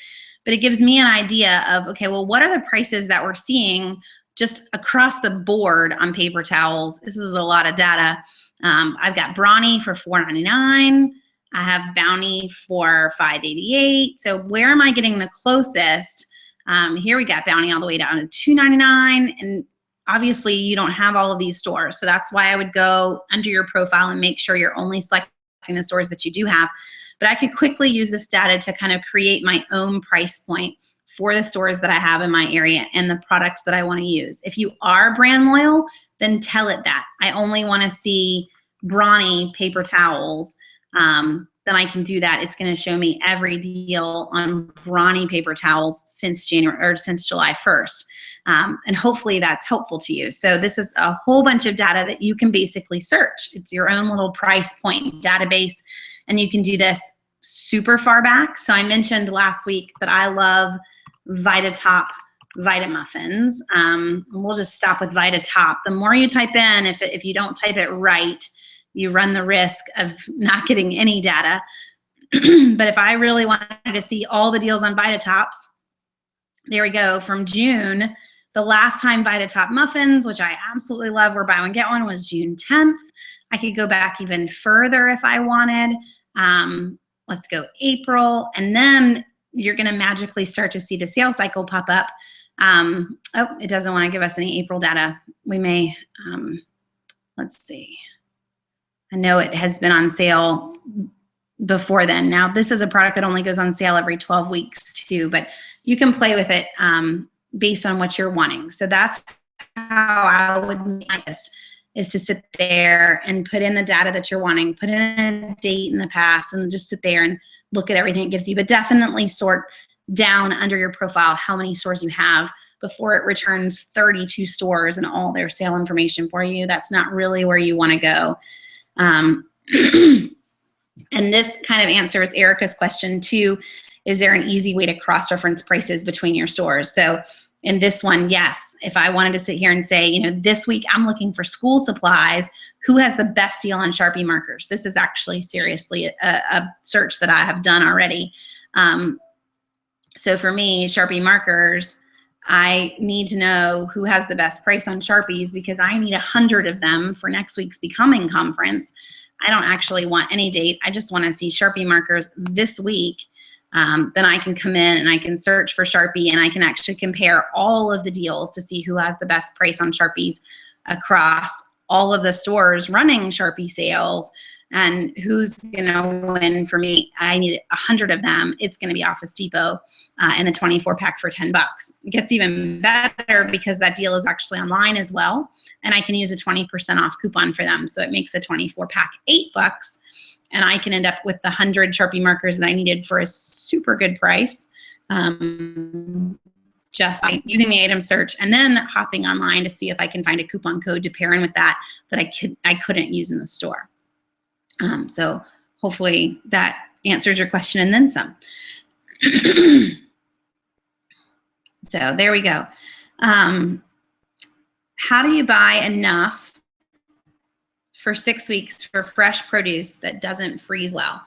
But it gives me an idea of, okay, well, what are the prices that we're seeing just across the board on paper towels? This is a lot of data. I've got Brawny for $4.99. I have Bounty for $5.88. So where am I getting the closest? Here we got Bounty all the way down to $2.99. And obviously you don't have all of these stores. So that's why I would go under your profile and make sure you're only selecting the stores that you do have. But I could quickly use this data to kind of create my own price point for the stores that I have in my area and the products that I want to use. If you are brand loyal, then tell it that. I only want to see Brawny paper towels. then I can do that. It's going to show me every deal on Brawny paper towels since July 1st. And hopefully that's helpful to you. So this is a whole bunch of data that you can basically search. It's your own little price point database, and you can do this super far back. So I mentioned last week that I love VitaTop Vitamuffins. We'll just stop with VitaTop. The more you type in, if you don't type it right, you run the risk of not getting any data. But if I really wanted to see all the deals on VitaTops, there we go. From June, the last time VitaTop muffins, which I absolutely love, were buy one, get one, was June 10th. I could go back even further if I wanted. Let's go April. And then you're going to magically start to see the sales cycle pop up. Oh, it doesn't want to give us any April data. We may, let's see. I know it has been on sale before then. Now, this is a product that only goes on sale every 12 weeks too, but you can play with it based on what you're wanting. So that's how I would make this, is to sit there and put in the data that you're wanting, put in a date in the past, and just sit there and look at everything it gives you. But definitely sort down under your profile how many stores you have before it returns 32 stores and all their sale information for you. That's not really where you want to go. And this kind of answers Erica's question too. Is there an easy way to cross-reference prices between your stores? So in this one, yes. If I wanted to sit here and say, you know, this week I'm looking for school supplies, who has the best deal on Sharpie markers? This is actually seriously a search that I have done already. So for me, Sharpie markers, I need to know who has the best price on Sharpies, because I need 100 of them for next week's Becoming conference. I don't actually want any date. I just want to see Sharpie markers this week. Then I can come in and I can search for Sharpie, and I can actually compare all of the deals to see who has the best price on Sharpies across all of the stores running Sharpie sales, and who's gonna win for me. I need 100 of them. It's gonna be Office Depot in the 24 pack for 10 bucks. It gets even better because that deal is actually online as well, and I can use a 20% off coupon for them. So it makes a 24 pack 8 bucks. And I can end up with the 100 Sharpie markers that I needed for a super good price, just using the item search and then hopping online to see if I can find a coupon code to pair in with that I couldn't use in the store. So hopefully that answers your question and then some. So there we go. How do you buy enough for 6 weeks for fresh produce that doesn't freeze well?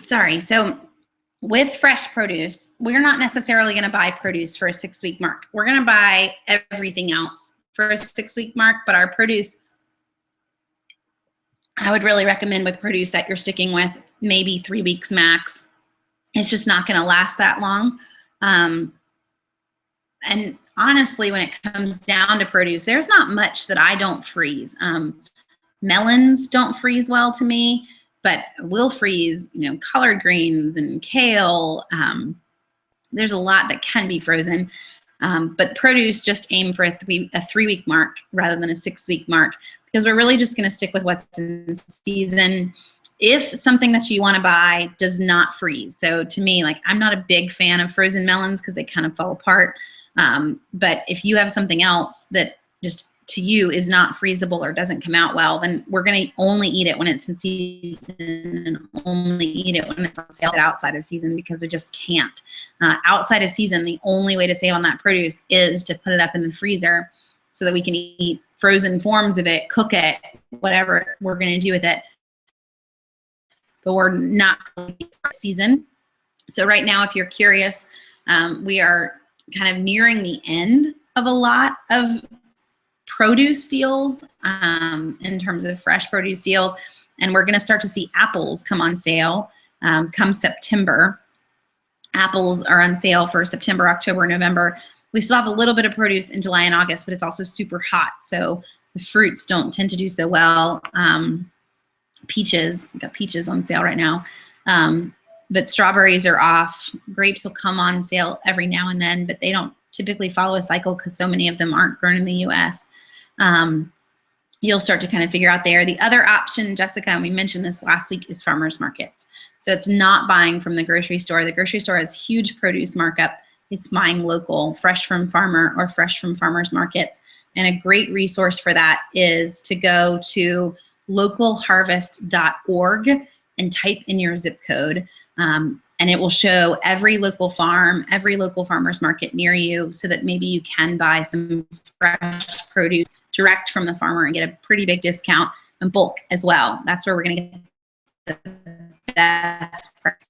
Sorry. So with fresh produce, we're not necessarily going to buy produce for a 6-week mark. We're going to buy everything else for a 6-week mark, but our produce, I would really recommend with produce that you're sticking with maybe 3 weeks max. It's just not going to last that long. And honestly, when it comes down to produce, there's not much that I don't freeze. Melons don't freeze well to me, but will freeze, you know, collard greens and kale. There's a lot that can be frozen. But produce, just aim for a 3-week mark rather than a 6-week mark, because we're really just going to stick with what's in season. If something that you want to buy does not freeze. So to me, like, I'm not a big fan of frozen melons because they kind of fall apart. But if you have something else that just to you is not freezable or doesn't come out well, then we're going to only eat it when it's in season and only eat it when it's on sale outside of season, because we just can't. Outside of season, the only way to save on that produce is to put it up in the freezer so that we can eat frozen forms of it, cook it, whatever we're going to do with it. But we're not season. So right now, if you're curious, we are kind of nearing the end of a lot of produce deals in terms of fresh produce deals. And we're going to start to see apples come on sale come September. Apples are on sale for September, October, November. We still have a little bit of produce in July and August, but it's also super hot. So the fruits don't tend to do so well. Peaches, we've got peaches on sale right now. But strawberries are off. Grapes will come on sale every now and then, but they don't typically follow a cycle because so many of them aren't grown in the US. you'll start to kind of figure out there. The other option, Jessica, and we mentioned this last week, is farmers markets. So it's not buying from the grocery store. The grocery store has huge produce markup. It's buying local, fresh from farmer or fresh from farmers markets. And a great resource for that is to go to localharvest.org and type in your zip code. And it will show every local farm, every local farmer's market near you, so that maybe you can buy some fresh produce direct from the farmer and get a pretty big discount in bulk as well. That's where we're going to get the best price.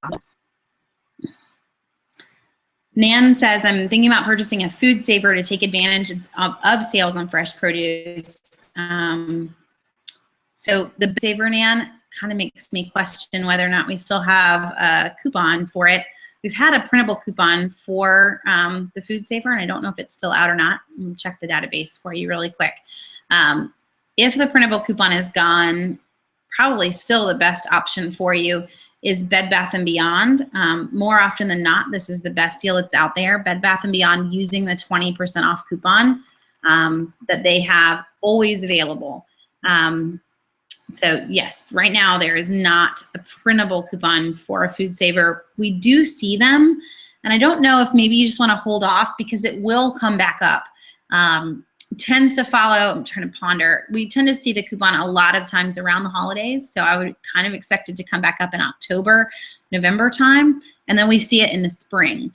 Nan says, I'm thinking about purchasing a food saver to take advantage of sales on fresh produce. So the saver, Nan, kind of makes me question whether or not we still have a coupon for it. We've had a printable coupon for the food saver, and I don't know if it's still out or not. Let me check the database for you really quick. If the printable coupon is gone, probably still the best option for you is Bed Bath & Beyond. More often than not, this is the best deal that's out there. Bed Bath & Beyond, using the 20% off coupon that they have always available. So yes, right now there is not a printable coupon for a food saver. We do see them, and I don't know if maybe you just want to hold off because it will come back up. Tends to follow, I'm trying to ponder, we tend to see the coupon a lot of times around the holidays, so I would kind of expect it to come back up in October, November time, and then we see it in the spring.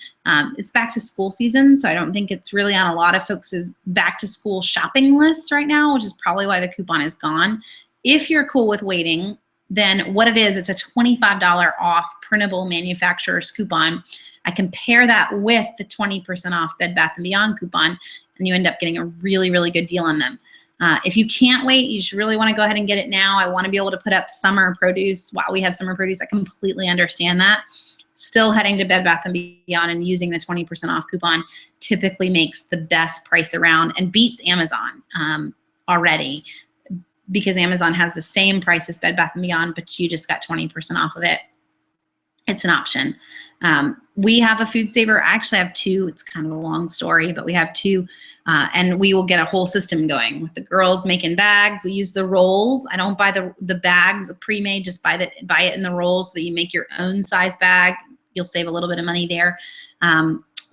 It's back to school season, so I don't think it's really on a lot of folks' back to school shopping list right now, which is probably why the coupon is gone. If you're cool with waiting, then what it is, it's a $25 off printable manufacturer's coupon. I compare that with the 20% off Bed Bath & Beyond coupon, and you end up getting a really, really good deal on them. If you can't wait, you should really want to go ahead and get it now. I want to be able to put up summer produce while we have summer produce. I completely understand that. Still heading to Bed Bath & Beyond and using the 20% off coupon typically makes the best price around and beats Amazon already, because Amazon has the same price as Bed Bath & Beyond, but you just got 20% off of it. It's an option. We have a food saver. I actually have two. It's kind of a long story, but we have two, and we will get a whole system going with the girls making bags. We use the rolls. I don't buy the bags pre-made, just buy it in the rolls so that you make your own size bag. You'll save a little bit of money there.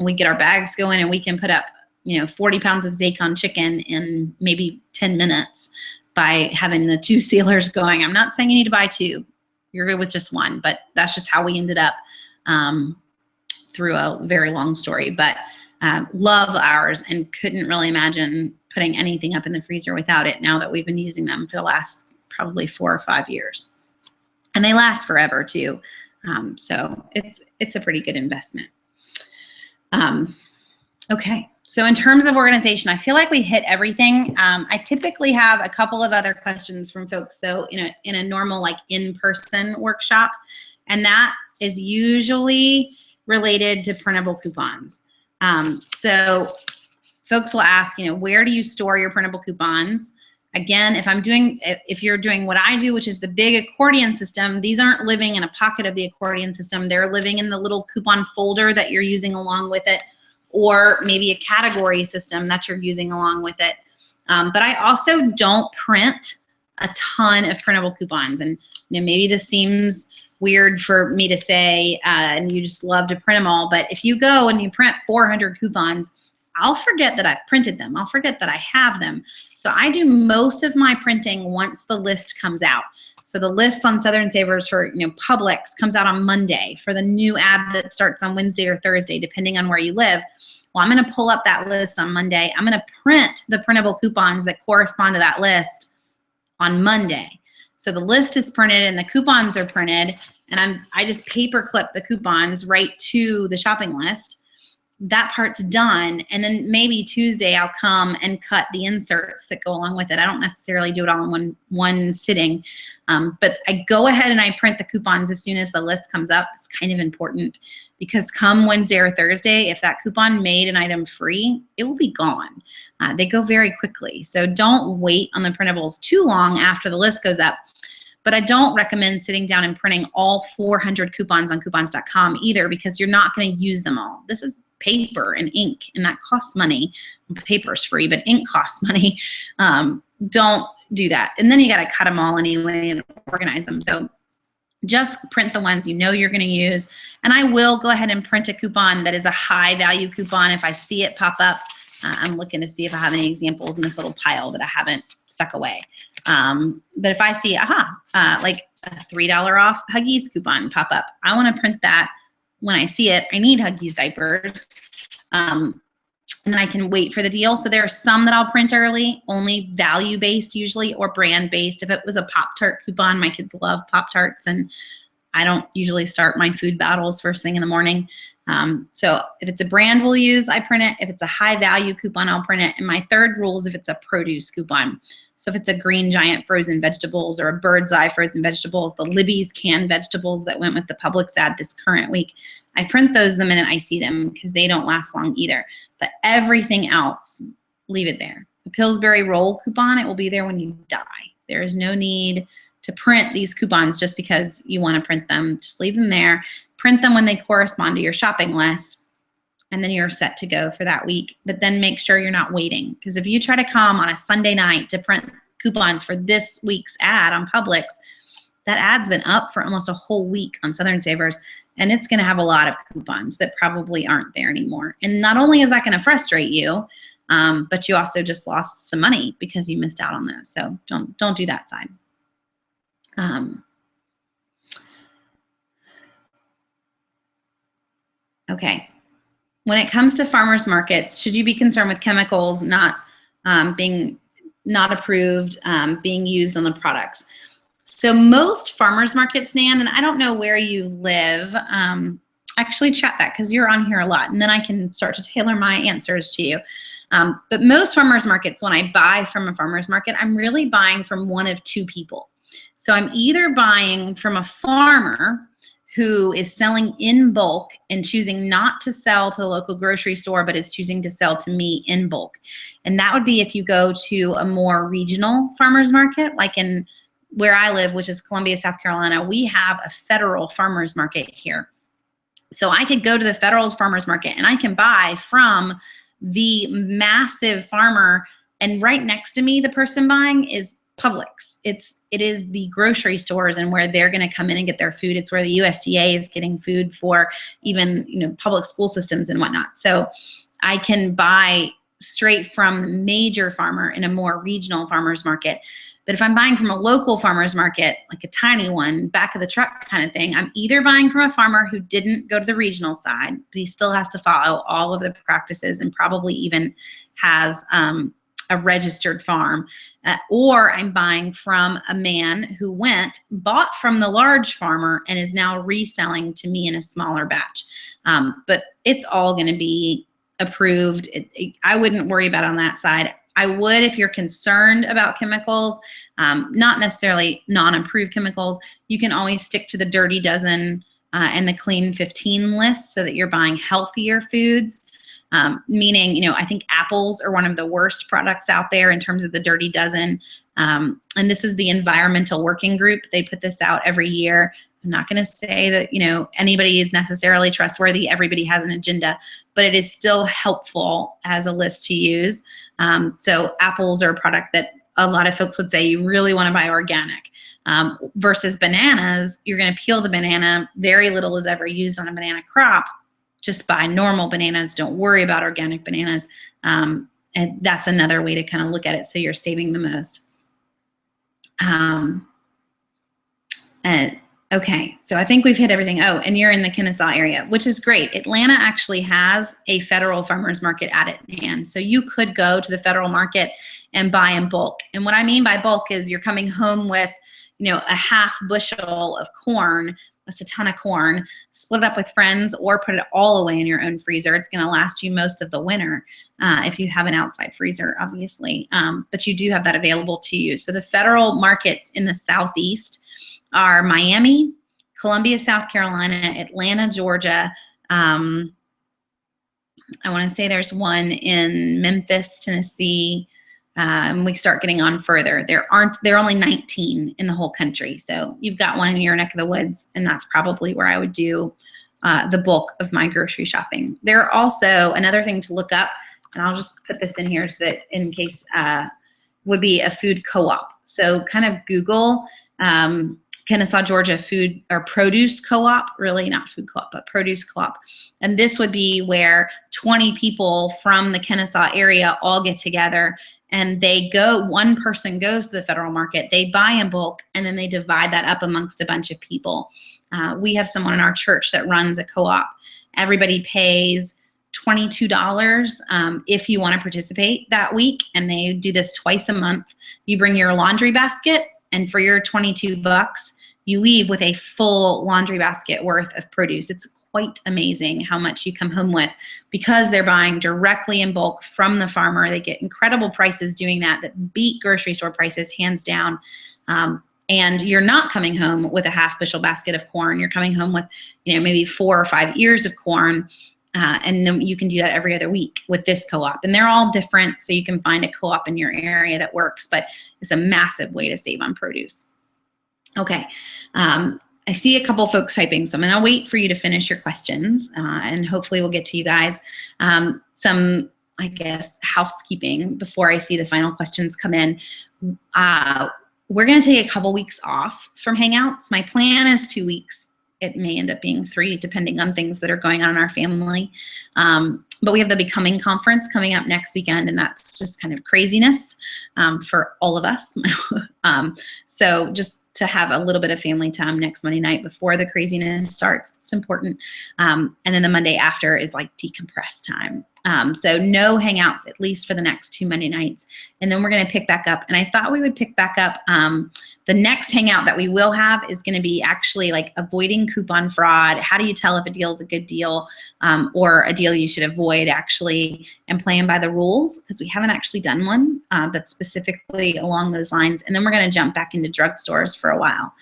We get our bags going, and we can put up 40 pounds of Zacon chicken in maybe 10 minutes by having the two sealers going. I'm not saying you need to buy two. You're good with just one, but that's just how we ended up through a very long story. But love ours and couldn't really imagine putting anything up in the freezer without it now that we've been using them for the last probably 4 or 5 years. And they last forever too. So it's a pretty good investment. Okay. So in terms of organization, I feel like we hit everything. I typically have a couple of other questions from folks though in a normal like in-person workshop, and that is usually related to printable coupons. So folks will ask, where do you store your printable coupons? Again, if you're doing what I do, which is the big accordion system, these aren't living in a pocket of the accordion system. They're living in the little coupon folder that you're using along with it, or maybe a category system that you're using along with it. But I also don't print a ton of printable coupons. And maybe this seems weird for me to say, and you just love to print them all, but if you go and you print 400 coupons, I'll forget that I've printed them. I'll forget that I have them. So I do most of my printing once the list comes out. So the list on Southern Savers for Publix comes out on Monday. For the new ad that starts on Wednesday or Thursday, depending on where you live, well, I'm going to pull up that list on Monday. I'm going to print the printable coupons that correspond to that list on Monday. So the list is printed and the coupons are printed, and I just paper clip the coupons right to the shopping list. That part's done, and then maybe Tuesday I'll come and cut the inserts that go along with it. I don't necessarily do it all in one sitting, but I go ahead and I print the coupons as soon as the list comes up. It's kind of important because come Wednesday or Thursday, if that coupon made an item free, it will be gone. They go very quickly, so don't wait on the printables too long after the list goes up. But I don't recommend sitting down and printing all 400 coupons on coupons.com either, because you're not going to use them all. This is paper and ink, and that costs money. Paper's free, but ink costs money. Don't do that. And then you got to cut them all anyway and organize them. So just print the ones you know you're going to use. And I will go ahead and print a coupon that is a high value coupon if I see it pop up. I'm looking to see if I have any examples in this little pile that I haven't stuck away. But if I see, like a $3 off Huggies coupon pop up, I want to print that when I see it. I need Huggies diapers. And then I can wait for the deal. So there are some that I'll print early, only value-based usually, or brand-based. If it was a Pop-Tart coupon, my kids love Pop-Tarts, and I don't usually start my food battles first thing in the morning. So if it's a brand we'll use, I print it. If it's a high-value coupon, I'll print it. And my third rule is if it's a produce coupon. So if it's a Green Giant frozen vegetables or a Bird's Eye frozen vegetables, the Libby's canned vegetables that went with the Publix ad this current week, I print those the minute I see them because they don't last long either. But everything else, leave it there. The Pillsbury roll coupon, it will be there when you die. There is no need to print these coupons just because you want to print them. Just leave them there. Print them when they correspond to your shopping list, and then you're set to go for that week. But then make sure you're not waiting, because if you try to come on a Sunday night to print coupons for this week's ad on Publix, that ad's been up for almost a whole week on Southern Savers, and it's going to have a lot of coupons that probably aren't there anymore. And not only is that going to frustrate you, but you also just lost some money because you missed out on those. So don't do that side. Okay. When it comes to farmers markets, should you be concerned with chemicals not being not approved, being used on the products? So most farmers markets, Nan, and I don't know where you live, actually chat that because you're on here a lot, and then I can start to tailor my answers to you. But most farmers markets, when I buy from a farmers market, I'm really buying from one of two people. So I'm either buying from a farmer who is selling in bulk and choosing not to sell to the local grocery store, but is choosing to sell to me in bulk. And that would be if you go to a more regional farmers market, like in where I live, which is Columbia, South Carolina. We have a federal farmers market here. So I could go to the federal farmers market and I can buy from the massive farmer, and right next to me, the person buying is Publix. It is the grocery stores and where they're going to come in and get their food. It's where the USDA is getting food for even, public school systems and whatnot. So I can buy straight from the major farmer in a more regional farmers market. But if I'm buying from a local farmer's market, like a tiny one, back of the truck kind of thing, I'm either buying from a farmer who didn't go to the regional side, but he still has to follow all of the practices and probably even has a registered farm, or I'm buying from a man who bought from the large farmer and is now reselling to me in a smaller batch. But it's all going to be approved. I wouldn't worry about it on that side. I would if you're concerned about chemicals, not necessarily non-approved chemicals. You can always stick to the Dirty Dozen and the Clean 15 list so that you're buying healthier foods. Meaning, I think apples are one of the worst products out there in terms of the Dirty Dozen. And this is the Environmental Working Group. They put this out every year. I'm not going to say that, anybody is necessarily trustworthy. Everybody has an agenda, but it is still helpful as a list to use. So apples are a product that a lot of folks would say you really want to buy organic. Versus bananas, you're going to peel the banana. Very little is ever used on a banana crop. Just buy normal bananas. Don't worry about organic bananas. And that's another way to kind of look at it so you're saving the most. Okay, so I think we've hit everything. Oh, and you're in the Kennesaw area, which is great. Atlanta actually has a federal farmers market at its hand. So you could go to the federal market and buy in bulk. And what I mean by bulk is you're coming home with, a half bushel of corn. That's a ton of corn. Split it up with friends or put it all away in your own freezer. It's going to last you most of the winter if you have an outside freezer, obviously. But you do have that available to you. So the federal markets in the Southeast are Miami, Columbia, South Carolina, Atlanta, Georgia. I want to say there's one in Memphis, Tennessee. And we start getting on further. There are only 19 in the whole country. So you've got one in your neck of the woods, and that's probably where I would do the bulk of my grocery shopping. There are also another thing to look up, and I'll just put this in here so that in case would be a food co-op. So kind of Google Kennesaw, Georgia food or produce co-op, really not food co-op, but produce co-op. And this would be where 20 people from the Kennesaw area all get together and they go, one person goes to the federal market, they buy in bulk, and then they divide that up amongst a bunch of people. We have someone in our church that runs a co-op. Everybody pays $22 if you want to participate that week, and they do this twice a month. You bring your laundry basket, and for your $22, you leave with a full laundry basket worth of produce. It's quite amazing how much you come home with because they're buying directly in bulk from the farmer. They get incredible prices doing that beat grocery store prices hands down. And you're not coming home with a half bushel basket of corn. You're coming home with, maybe 4 or 5 ears of corn. And then you can do that every other week with this co-op. And they're all different, so you can find a co-op in your area that works, but it's a massive way to save on produce. Okay, I see a couple folks typing, so I'm gonna wait for you to finish your questions, and hopefully we'll get to you guys. Some, I guess, housekeeping before I see the final questions come in. We're gonna take a couple weeks off from Hangouts. My plan is 2 weeks. It may end up being 3, depending on things that are going on in our family. But we have the Becoming Conference coming up next weekend, and that's just kind of craziness for all of us. So just to have a little bit of family time next Monday night before the craziness starts, it's important. And then the Monday after is like decompress time. So no Hangouts, at least for the next 2 Monday nights. And then we're gonna pick back up. And I thought we would pick back up, the next Hangout that we will have is gonna be actually like avoiding coupon fraud. How do you tell if a deal is a good deal or a deal you should avoid actually, and playing by the rules, because we haven't actually done one that's specifically along those lines. And then we're gonna jump back into drugstores for a while.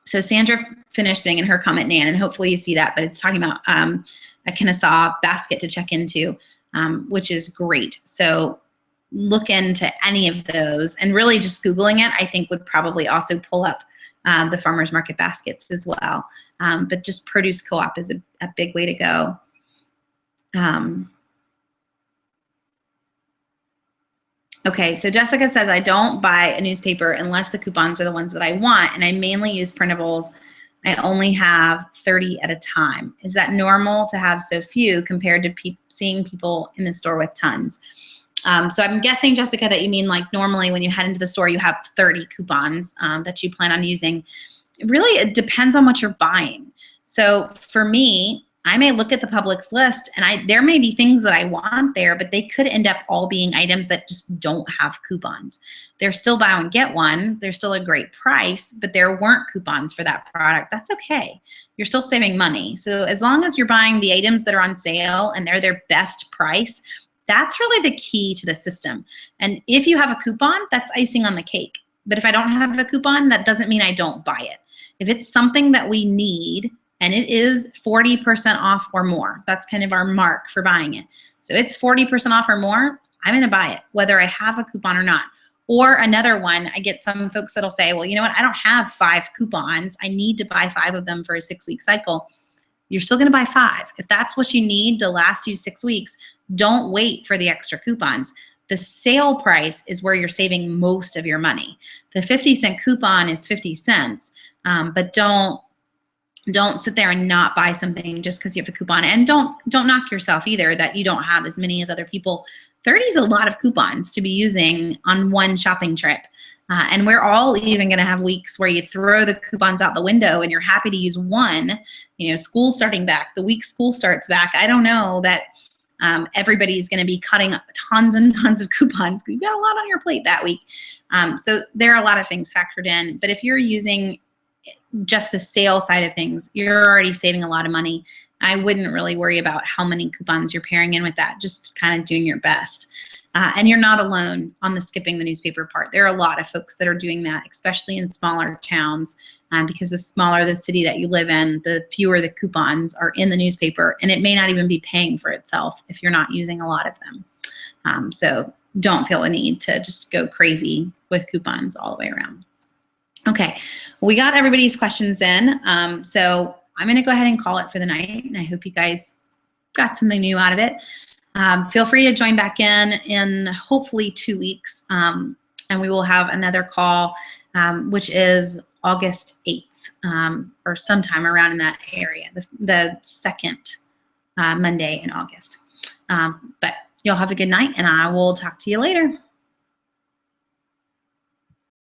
So Sandra finished being in her comment, Nan, and hopefully you see that, but it's talking about a Kennesaw basket to check into, which is great. So look into any of those, and really just Googling it, I think, would probably also pull up the farmers market baskets as well. But just produce co-op is a big way to go. Okay, so Jessica says, I don't buy a newspaper unless the coupons are the ones that I want, and I mainly use printables. I only have 30 at a time. Is that normal to have so few compared to seeing people in the store with tons? So I'm guessing, Jessica, that you mean like normally when you head into the store, you have 30 coupons that you plan on using. Really, it depends on what you're buying. So for me, I may look at the Publix list and there may be things that I want there, but they could end up all being items that just don't have coupons. They're still buy one, get one. They're still a great price, but there weren't coupons for that product. That's okay. You're still saving money. So as long as you're buying the items that are on sale and they're their best price, that's really the key to the system. And if you have a coupon, that's icing on the cake. But if I don't have a coupon, that doesn't mean I don't buy it. If it's something that we need, and it is 40% off or more. That's kind of our mark for buying it. So it's 40% off or more, I'm gonna buy it, whether I have a coupon or not. Or another one, I get some folks that'll say, well, you know what, I don't have 5 coupons. I need to buy 5 of them for a 6-week cycle. You're still gonna buy 5. If that's what you need to last you 6 weeks, don't wait for the extra coupons. The sale price is where you're saving most of your money. The 50-cent coupon is 50 cents, but don't sit there and not buy something just because you have a coupon. And don't knock yourself either that you don't have as many as other people. 30 is a lot of coupons to be using on one shopping trip. And we're all even gonna have weeks where you throw the coupons out the window and you're happy to use one. You know, school's starting back, the week school starts back. I don't know that everybody's gonna be cutting tons and tons of coupons because you've got a lot on your plate that week. So there are a lot of things factored in, but if you're using just the sale side of things, you're already saving a lot of money. I wouldn't really worry about how many coupons you're pairing in with that, just kind of doing your best. And you're not alone on the skipping the newspaper part. There are a lot of folks that are doing that, especially in smaller towns, because the smaller the city that you live in, the fewer the coupons are in the newspaper, and it may not even be paying for itself if you're not using a lot of them. So don't feel a need to just go crazy with coupons all the way around. Okay, we got everybody's questions in, so I'm gonna go ahead and call it for the night, and I hope you guys got something new out of it. Feel free to join back in hopefully 2 weeks, and we will have another call, which is August 8th, or sometime around in that area, the second Monday in August. But y'all have a good night, and I will talk to you later.